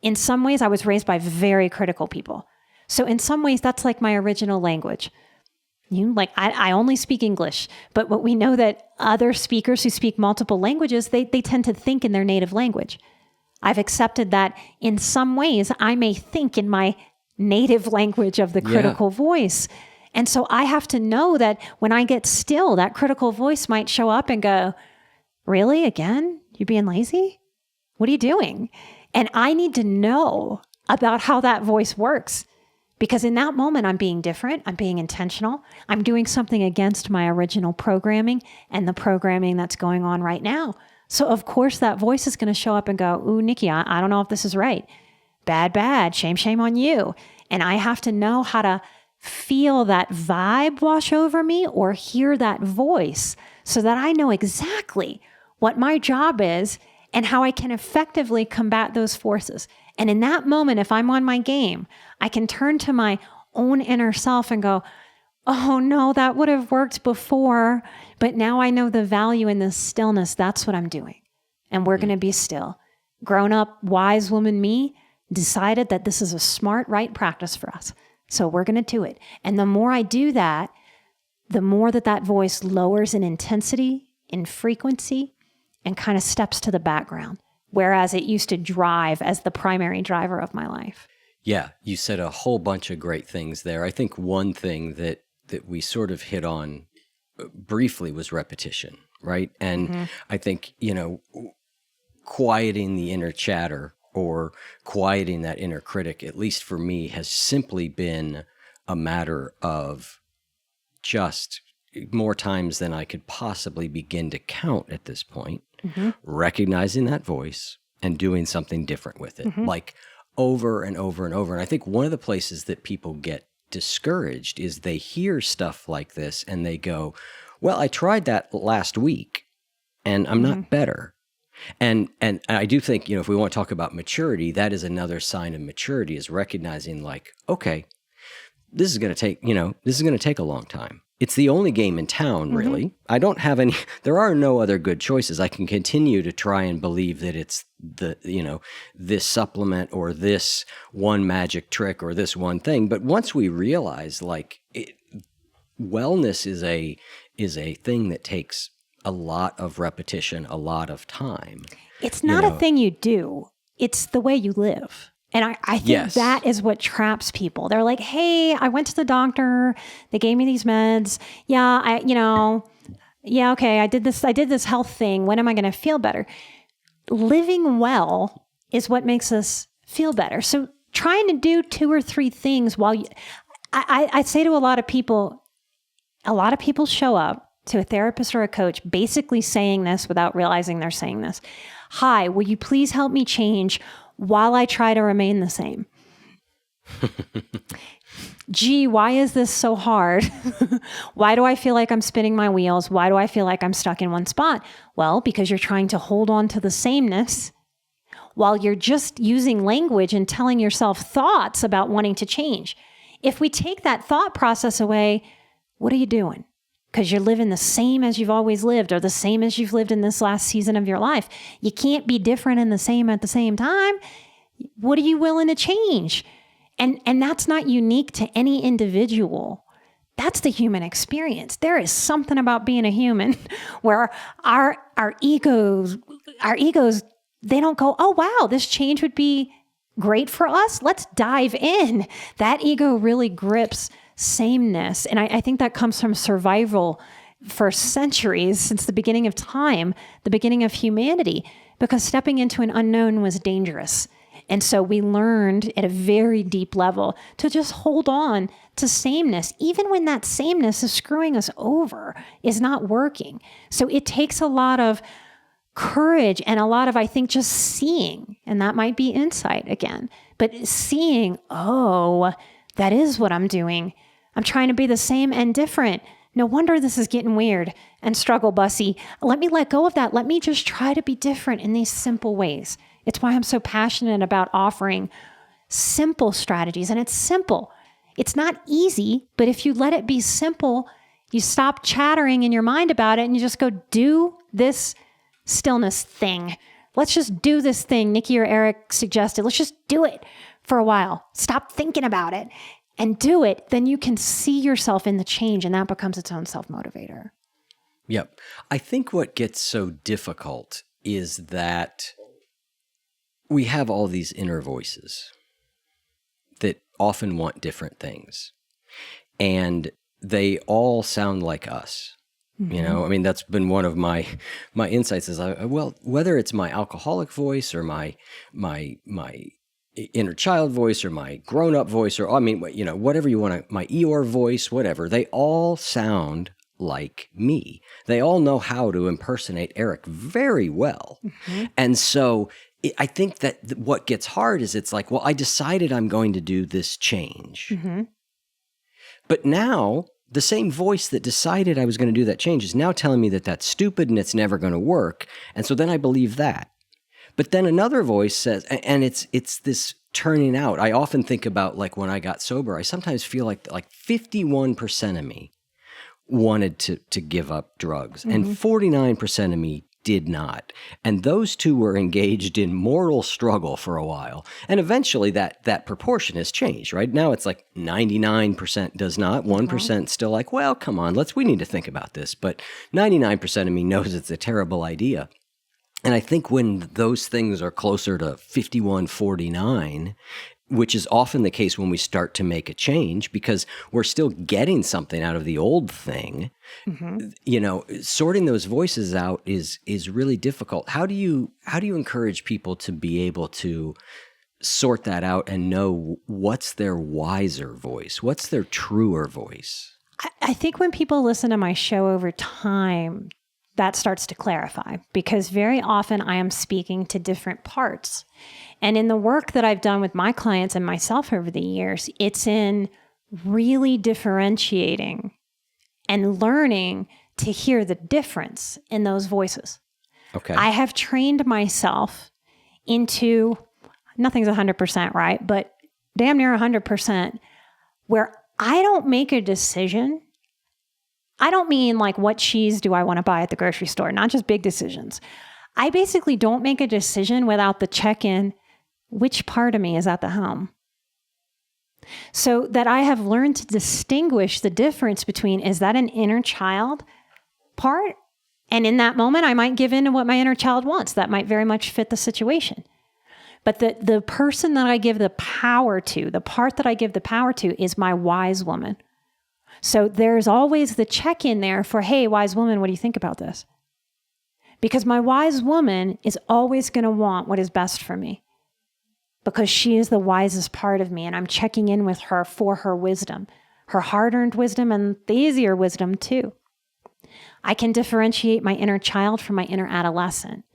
In some ways, I was raised by very critical people. So in some ways, that's like my original language. I only speak English, but what we know that other speakers who speak multiple languages, they tend to think in their native language. I've accepted that in some ways, I may think in my native language of the critical voice. And so I have to know that when I get still, that critical voice might show up and go, really? Again? You being lazy? What are you doing? And I need to know about how that voice works. Because in that moment, I'm being different. I'm being intentional. I'm doing something against my original programming and the programming that's going on right now. So of course, that voice is going to show up and go, ooh, Nikki, I don't know if this is right. Bad, shame on you. And I have to know how to feel that vibe wash over me or hear that voice so that I know exactly what my job is and how I can effectively combat those forces. And in that moment, if I'm on my game, I can turn to my own inner self and go, oh no, that would have worked before, but now I know the value in this stillness. That's what I'm doing. And we're going to be still. Grown up, wise woman me decided that this is a smart, right practice for us. So we're going to do it. And the more I do that, the more that voice lowers in intensity, in frequency, and kind of steps to the background. Whereas it used to drive as the primary driver of my life. Yeah, you said a whole bunch of great things there. I think one thing that we sort of hit on briefly was repetition, right? And I think, quieting the inner chatter or quieting that inner critic, at least for me, has simply been a matter of just more times than I could possibly begin to count at this point, recognizing that voice and doing something different with it, like over and over and over. And I think one of the places that people get discouraged is they hear stuff like this and they go, well, I tried that last week and I'm not better. And I do think, if we want to talk about maturity, that is another sign of maturity, is recognizing like, okay, this is going to take a long time. It's the only game in town, really. I don't have any, there are no other good choices. I can continue to try and believe that it's this supplement or this one magic trick or this one thing. But once we realize wellness is a thing that takes a lot of repetition, a lot of time. It's not a thing you do. It's the way you live. And I think that is what traps people. They're like, hey, I went to the doctor. They gave me these meds. Yeah, okay, I did this health thing. When am I going to feel better? Living well is what makes us feel better. So trying to do 2 or 3 things I say to a lot of people show up to a therapist or a coach basically saying this without realizing they're saying this. Hi, will you please help me change while I try to remain the same? Gee, why is this so hard? Why do I feel like I'm spinning my wheels? Why do I feel like I'm stuck in one spot? Well, because you're trying to hold on to the sameness while you're just using language and telling yourself thoughts about wanting to change. If we take that thought process away, what are you doing? Because you're living the same as you've always lived or the same as you've lived in this last season of your life. You can't be different and the same at the same time. What are you willing to change? And that's not unique to any individual. That's the human experience. There is something about being a human where our egos, they don't go, oh, wow, this change would be great for us. Let's dive in. That ego really grips sameness. And I think that comes from survival for centuries, since the beginning of time, the beginning of humanity, because stepping into an unknown was dangerous. And so we learned at a very deep level to just hold on to sameness, even when that sameness is screwing us over, is not working. So it takes a lot of courage and a lot of, I think, just seeing, and that might be insight again, but seeing, oh, that is what I'm doing. I'm trying to be the same and different. No wonder this is getting weird and struggle bussy. Let me let go of that. Let me just try to be different in these simple ways. It's why I'm so passionate about offering simple strategies. And it's simple. It's not easy, but if you let it be simple, You stop chattering in your mind about it and you just go do this stillness thing. Let's just do this thing Nikki or Eric suggested. Let's just do it for a while. Stop thinking about it and do it. Then you can see yourself in the change, and that becomes its own self-motivator. Yep. I think what gets so difficult is that we have all these inner voices that often want different things, and they all sound like us. You know, I mean, that's been one of my insights is, well, whether it's my alcoholic voice or my inner child voice or my grown-up voice, or, I mean, you know, whatever you want to, my Eeyore voice, whatever, they all sound like me. They all know how to impersonate Eric very well. And so I think that what gets hard is it's like, well, I decided I'm going to do this change. But now the same voice that decided I was going to do that change is now telling me that that's stupid and it's never going to work. And so then I believe that. But then another voice says, and it's this turning out. I often think about, like, when I got sober, I sometimes feel like 51% of me wanted to give up drugs, and 49% of me did not. And those two were engaged in mortal struggle for a while. And eventually that proportion has changed, right? Now it's like 99% does not, 1% still like, well, come on, we need to think about this. But 99% of me knows it's a terrible idea. And I think when those things are closer to 51-49, which is often the case when we start to make a change, because we're still getting something out of the old thing, you know, sorting those voices out is really difficult. How do you encourage people to be able to sort that out and know what's their wiser voice? What's their truer voice? I think when people listen to my show over time, that starts to clarify, because very often I am speaking to different parts. And in the work that I've done with my clients and myself over the years, it's in really differentiating and learning to hear the difference in those voices. Okay. I have trained myself into, nothing's 100% right, but damn near 100%, where I don't make a decision. I don't mean like, what cheese do I want to buy at the grocery store? Not just big decisions. I basically don't make a decision without the check-in, which part of me is at the helm? So that I have learned to distinguish the difference between, is that an inner child part? And in that moment, I might give in to what my inner child wants. That might very much fit the situation. But the person that I give the power to, the part that I give the power to, is my wise woman. So there's always the check-in there for, hey, wise woman, what do you think about this? Because my wise woman is always going to want what is best for me, because she is the wisest part of me, and I'm checking in with her for her wisdom, her hard-earned wisdom, and the easier wisdom too. I can differentiate my inner child from my inner adolescent.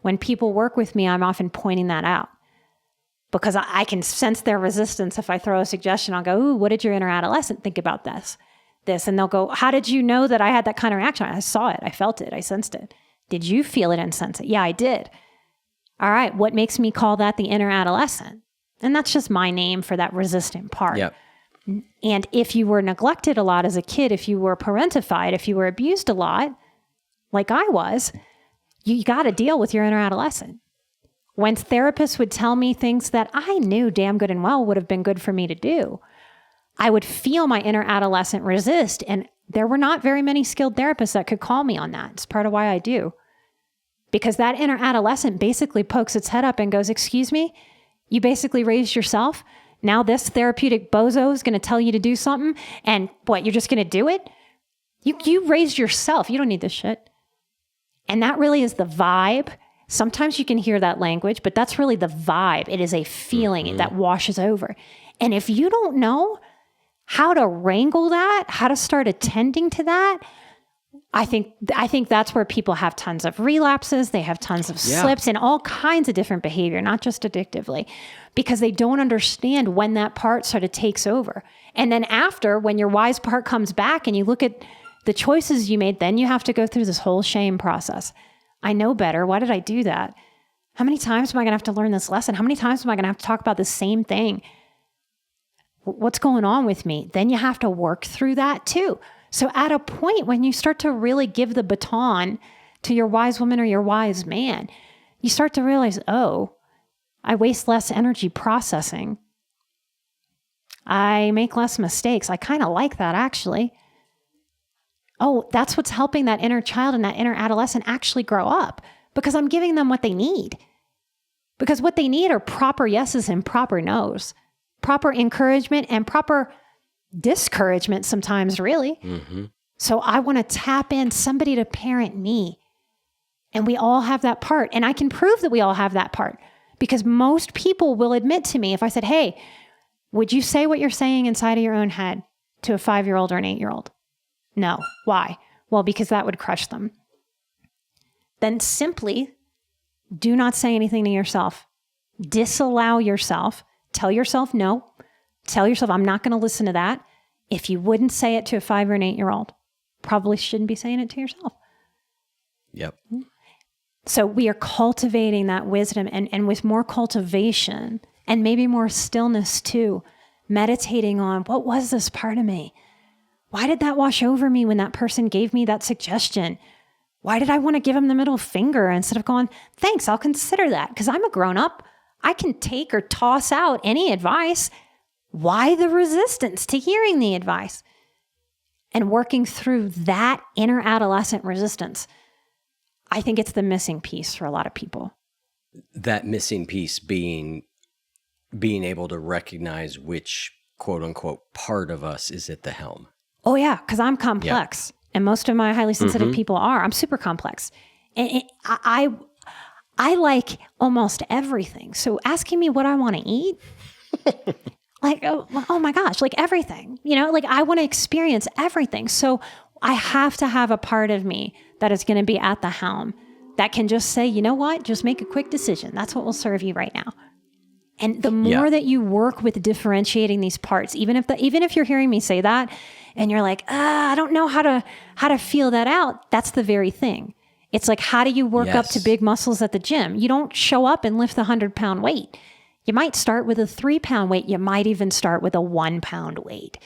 When people work with me, I'm often pointing that out, because I can sense their resistance. If I throw a suggestion, I'll go, ooh, what did your inner adolescent think about this? And they'll go, how did you know that I had that kind of reaction? I saw it. I felt it. I sensed it. Did you feel it and sense it? Yeah, I did. All right. What makes me call that the inner adolescent? And that's just my name for that resistant part. Yep. And if you were neglected a lot as a kid, if you were parentified, if you were abused a lot, like I was, you got to deal with your inner adolescent. When therapists would tell me things that I knew damn good and well would have been good for me to do, I would feel my inner adolescent resist. And there were not very many skilled therapists that could call me on that. It's part of why I do. Because that inner adolescent basically pokes its head up and goes, excuse me, you basically raised yourself. Now this therapeutic bozo is going to tell you to do something. And what, you're just going to do it? You raised yourself. You don't need this shit. And that really is the vibe. Sometimes you can hear that language, but that's really the vibe. It is a feeling that washes over. And if you don't know how to wrangle that, how to start attending to that, I think that's where people have tons of relapses. They have tons of slips and all kinds of different behavior, not just addictively, because they don't understand when that part sort of takes over. And then after, when your wise part comes back and you look at the choices you made, then you have to go through this whole shame process. I know better. Why did I do that? How many times am I going to have to learn this lesson? How many times am I going to have to talk about the same thing? What's going on with me? Then you have to work through that too. So at a point when you start to really give the baton to your wise woman or your wise man, you start to realize, oh, I waste less energy processing. I make less mistakes. I kind of like that, actually. Oh, that's what's helping that inner child and that inner adolescent actually grow up, because I'm giving them what they need. Because what they need are proper yeses and proper nos, proper encouragement and proper discouragement sometimes, really. So I want to tap in somebody to parent me. And we all have that part. And I can prove that we all have that part, because most people will admit to me, if I said, hey, would you say what you're saying inside of your own head to a 5-year-old or an 8-year-old? No. Why? Well, because that would crush them. Then simply do not say anything to yourself. Disallow yourself. Tell yourself no. Tell yourself, I'm not going to listen to that. If you wouldn't say it to a 5 or an 8-year-old, probably shouldn't be saying it to yourself. Yep. So we are cultivating that wisdom, and with more cultivation and maybe more stillness too, meditating on, what was this part of me? Why did that wash over me when that person gave me that suggestion? Why did I want to give him the middle finger instead of going, thanks, I'll consider that, because I'm a grown-up. I can take or toss out any advice. Why the resistance to hearing the advice? And working through that inner adolescent resistance, I think it's the missing piece for a lot of people. That missing piece being able to recognize which quote unquote part of us is at the helm. Oh yeah, because I'm complex. Yeah. And most of my highly sensitive people are. I'm super complex. And I like almost everything. So asking me what I want to eat, like, oh my gosh, like everything, like I want to experience everything. So I have to have a part of me that is going to be at the helm that can just say, you know what, just make a quick decision. That's what will serve you right now. And the more that you work with differentiating these parts, even if you're hearing me say that and you're like, I don't know how to feel that out. That's the very thing. It's like, how do you work up to big muscles at the gym? You don't show up and lift the 100-pound weight. You might start with a 3-pound weight. You might even start with a 1-pound weight.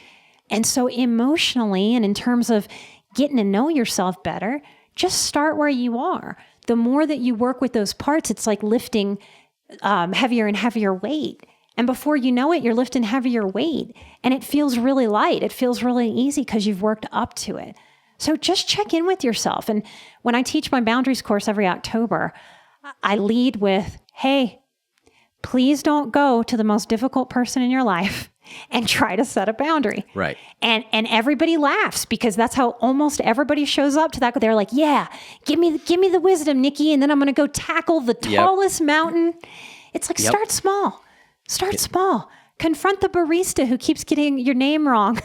And so emotionally, and in terms of getting to know yourself better, just start where you are. The more that you work with those parts, it's like lifting heavier and heavier weight. And before you know it, you're lifting heavier weight and it feels really light. It feels really easy because you've worked up to it. So just check in with yourself. And when I teach my boundaries course every October, I lead with, hey, please don't go to the most difficult person in your life and try to set a boundary. Right. And everybody laughs because that's how almost everybody shows up to that. They're like, yeah, give me the wisdom, Nikki. And then I'm going to go tackle the tallest mountain. It's like, start small. Start small. Confront the barista who keeps getting your name wrong.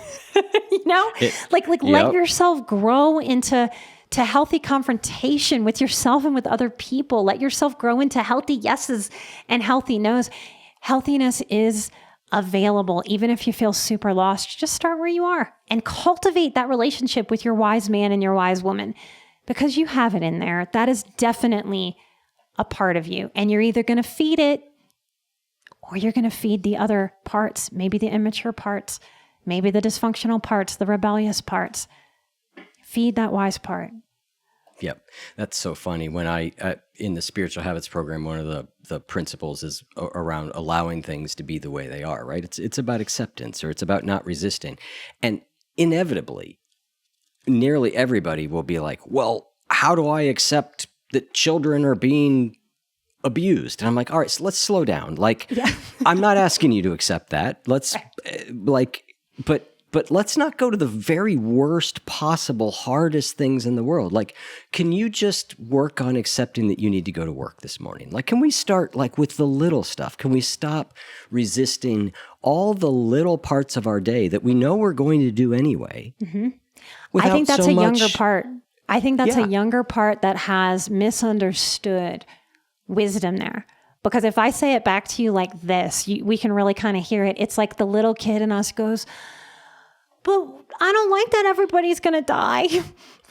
Let yourself grow into healthy confrontation with yourself and with other people. Let yourself grow into healthy yeses and healthy nos. Healthiness is available. Even if you feel super lost, just start where you are and cultivate that relationship with your wise man and your wise woman, because you have it in there. That is definitely a part of you. And you're either going to feed it or you're going to feed the other parts, maybe the immature parts, maybe the dysfunctional parts, the rebellious parts. Feed that wise part. Yep. That's so funny. When I, in the Spiritual Habits program, one of the principles is around allowing things to be the way they are, right? It's about acceptance, or it's about not resisting. And inevitably, nearly everybody will be like, well, how do I accept that children are being abused? And I'm like, all right, so let's slow down. Like, I'm not asking you to accept that. Let's but let's not go to the very worst possible, hardest things in the world. Like, can you just work on accepting that you need to go to work this morning? Like, can we start with the little stuff? Can we stop resisting all the little parts of our day that we know we're going to do anyway? Mm-hmm. I think that's younger part. I think that's a younger part that has misunderstood wisdom there. Because if I say it back to you like this, we can really kind of hear it. It's like the little kid in us goes, but I don't like that everybody's going to die.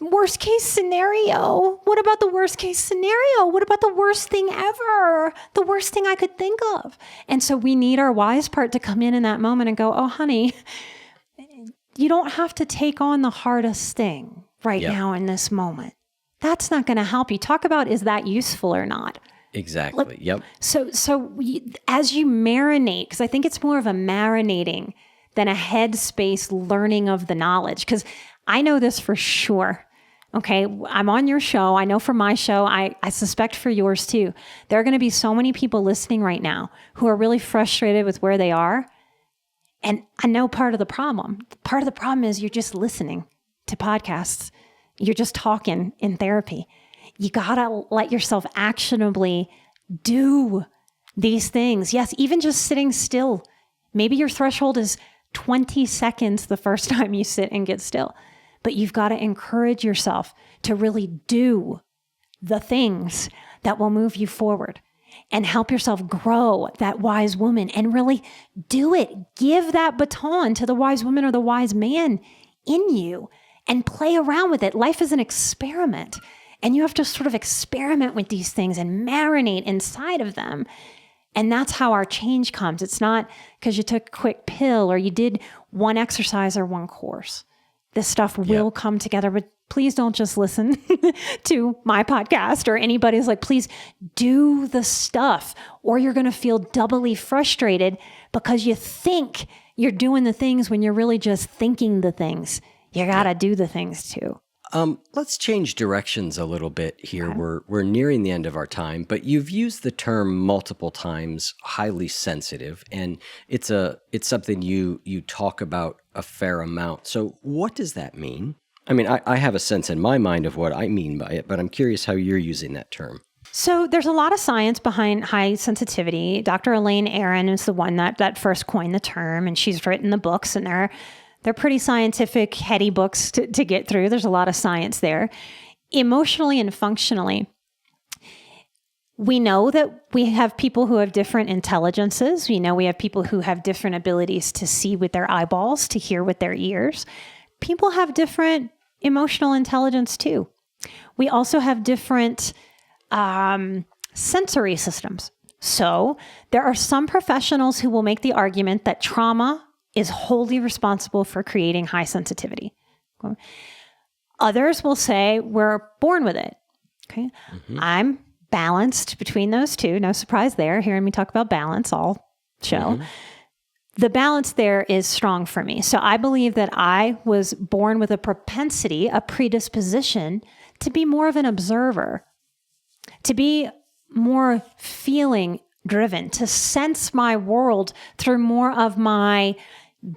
Worst case scenario. What about the worst case scenario? What about the worst thing ever? The worst thing I could think of. And so we need our wise part to come in that moment and go, oh, honey, you don't have to take on the hardest thing right now in this moment. That's not going to help you. Talk about, is that useful or not? Exactly. Yep. So as you marinate, because I think it's more of a marinating than a headspace learning of the knowledge. Because I know this for sure. Okay, I'm on your show. I know for my show, I suspect for yours too. There are going to be so many people listening right now who are really frustrated with where they are. And I know part of the problem is you're just listening to podcasts. You're just talking in therapy. You got to let yourself actionably do these things. Yes, even just sitting still. Maybe your threshold is 20 seconds the first time you sit and get still. But you've got to encourage yourself to really do the things that will move you forward and help yourself grow that wise woman and really do it. Give that baton to the wise woman or the wise man in you and play around with it. Life is an experiment, and you have to sort of experiment with these things and marinate inside of them. And that's how our change comes. It's not because you took a quick pill or you did one exercise or one course. This stuff will come together, but please don't just listen to my podcast or anybody's. Like, please do the stuff, or you're going to feel doubly frustrated because you think you're doing the things when you're really just thinking the things. You got to do the things too. Let's change directions a little bit here. Okay. We're nearing the end of our time, but you've used the term multiple times, highly sensitive, and it's something you talk about a fair amount. So what does that mean? I mean, I have a sense in my mind of what I mean by it, but I'm curious how you're using that term. So there's a lot of science behind high sensitivity. Dr. Elaine Aron is the one that first coined the term, and she's written the books, and they're pretty scientific, heady books to get through. There's a lot of science there. Emotionally and functionally, we know that we have people who have different intelligences. We know we have people who have different abilities to see with their eyeballs, to hear with their ears. People have different emotional intelligence too. We also have different sensory systems. So there are some professionals who will make the argument that trauma is wholly responsible for creating high sensitivity. Okay. Others will say we're born with it. Okay. Mm-hmm. I'm balanced between those two. No surprise there. Hearing me talk about balance all show. Mm-hmm. The balance there is strong for me. So I believe that I was born with a propensity, a predisposition to be more of an observer, to be more feeling driven, to sense my world through more of my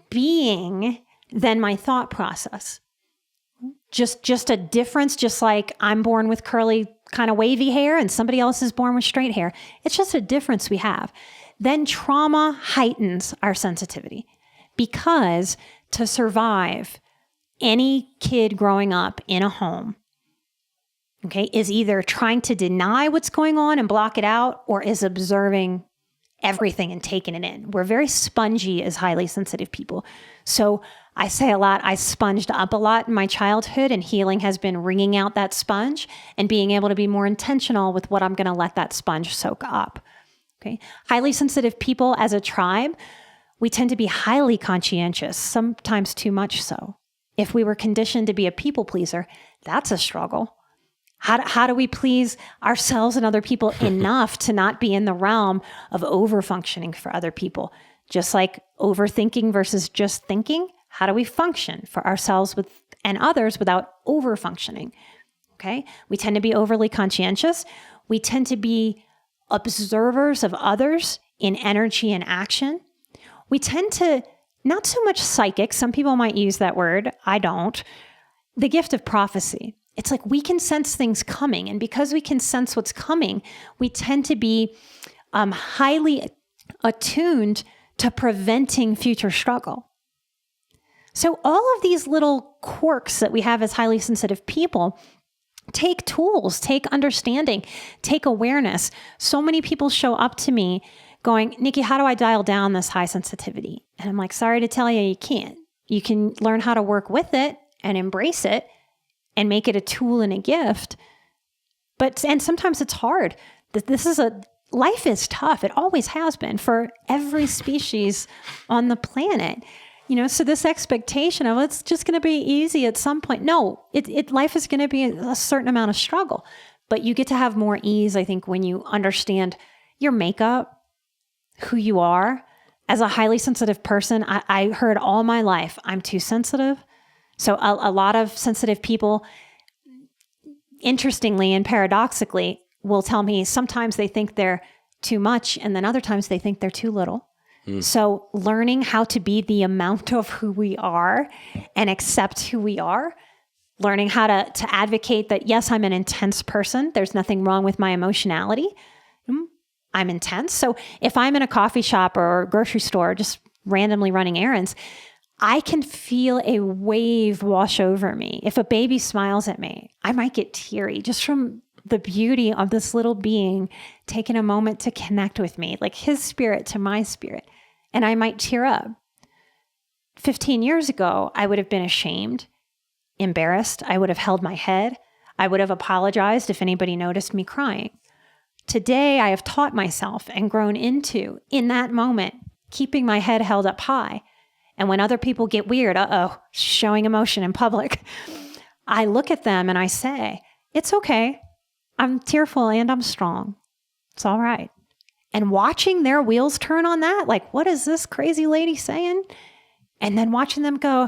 being than my thought process. Just a difference, just like I'm born with curly kind of wavy hair and somebody else is born with straight hair. It's just a difference we have. Then trauma heightens our sensitivity because to survive, any kid growing up in a home, okay, is either trying to deny what's going on and block it out or is observing everything and taking it in. We're very spongy as highly sensitive people. So I say a lot, I sponged up a lot in my childhood, and healing has been wringing out that sponge and being able to be more intentional with what I'm going to let that sponge soak up. Okay. Highly sensitive people as a tribe, we tend to be highly conscientious, sometimes too much so. If we were conditioned to be a people pleaser, that's a struggle. How do we please ourselves and other people enough to not be in the realm of over-functioning for other people? Just like overthinking versus just thinking, how do we function for ourselves and others without over-functioning? Okay? We tend to be overly conscientious. We tend to be observers of others in energy and action. We tend to, not so much psychic, some people might use that word, I don't, the gift of prophecy. It's like we can sense things coming, and because we can sense what's coming, we tend to be highly attuned to preventing future struggle. So all of these little quirks that we have as highly sensitive people take tools, take understanding, take awareness. So many people show up to me going, Nikki, how do I dial down this high sensitivity? And I'm like, sorry to tell you, you can't. You can learn how to work with it and embrace it and make it a tool and a gift. And sometimes it's hard. Life is tough. It always has been for every species on the planet. So this expectation of it's just going to be easy at some point. No, life is going to be a certain amount of struggle, but you get to have more ease, I think, when you understand your makeup, who you are. As a highly sensitive person, I heard all my life, I'm too sensitive. So a lot of sensitive people, interestingly and paradoxically, will tell me sometimes they think they're too much, and then other times they think they're too little. So learning how to be the amount of who we are and accept who we are, learning how to advocate that, yes, I'm an intense person. There's nothing wrong with my emotionality. I'm intense. So if I'm in a coffee shop or a grocery store, just randomly running errands, I can feel a wave wash over me. If a baby smiles at me, I might get teary just from the beauty of this little being taking a moment to connect with me, like his spirit to my spirit. And I might tear up. 15 years ago, I would have been ashamed, embarrassed. I would have held my head. I would have apologized if anybody noticed me crying. Today, I have taught myself and grown into, in that moment, keeping my head held up high. And when other people get weird, showing emotion in public, I look at them and I say, it's okay. I'm tearful and I'm strong. It's all right. And watching their wheels turn on that, like, what is this crazy lady saying? And then watching them go,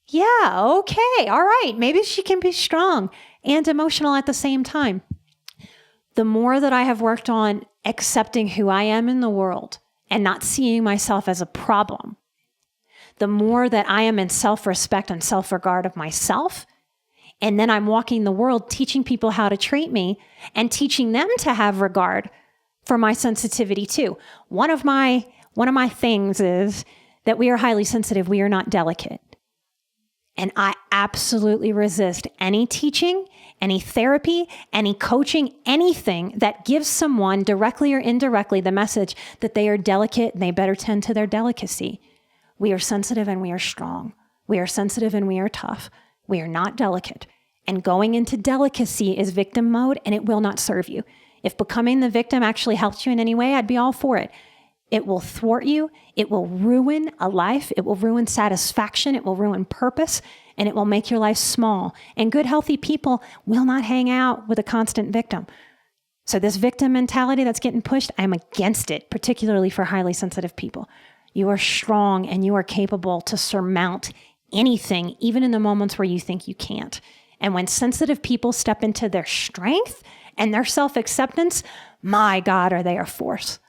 yeah, okay, all right, maybe she can be strong and emotional at the same time. The more that I have worked on accepting who I am in the world and not seeing myself as a problem, the more that I am in self-respect and self-regard of myself. And then I'm walking the world teaching people how to treat me and teaching them to have regard for my sensitivity too. One of my things is that we are highly sensitive. We are not delicate. And I absolutely resist any teaching, any therapy, any coaching, anything that gives someone directly or indirectly the message that they are delicate and they better tend to their delicacy. We are sensitive and we are strong. We are sensitive and we are tough. We are not delicate. And going into delicacy is victim mode, and it will not serve you. If becoming the victim actually helps you in any way, I'd be all for it. It will thwart you. It will ruin a life. It will ruin satisfaction. It will ruin purpose, and it will make your life small. And good, healthy people will not hang out with a constant victim. So this victim mentality that's getting pushed, I'm against it, particularly for highly sensitive people. You are strong and you are capable to surmount anything, even in the moments where you think you can't. And when sensitive people step into their strength and their self-acceptance, my God, are they a force.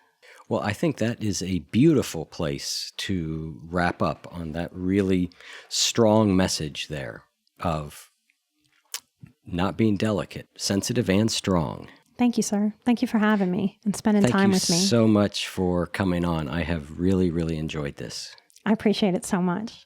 Well, I think that is a beautiful place to wrap up on that really strong message there of not being delicate, sensitive and strong. Thank you, sir. Thank you for having me and spending time with me. Thank you so much for coming on. I have really, really enjoyed this. I appreciate it so much.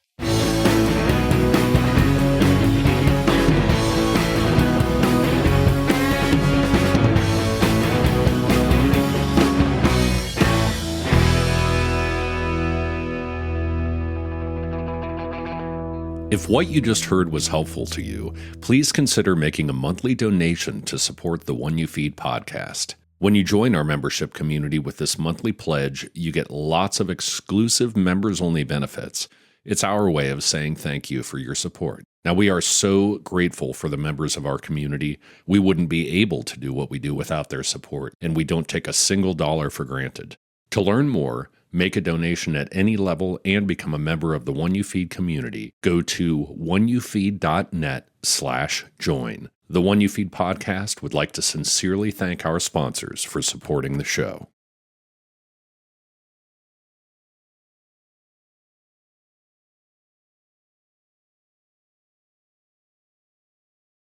If what you just heard was helpful to you, please consider making a monthly donation to support the One You Feed podcast. When you join our membership community with this monthly pledge, you get lots of exclusive members-only benefits. It's our way of saying thank you for your support. Now, we are so grateful for the members of our community. We wouldn't be able to do what we do without their support, and we don't take a single dollar for granted. To learn more, make a donation at any level, and become a member of the One You Feed community, go to oneyoufeed.net/join. The One You Feed podcast would like to sincerely thank our sponsors for supporting the show.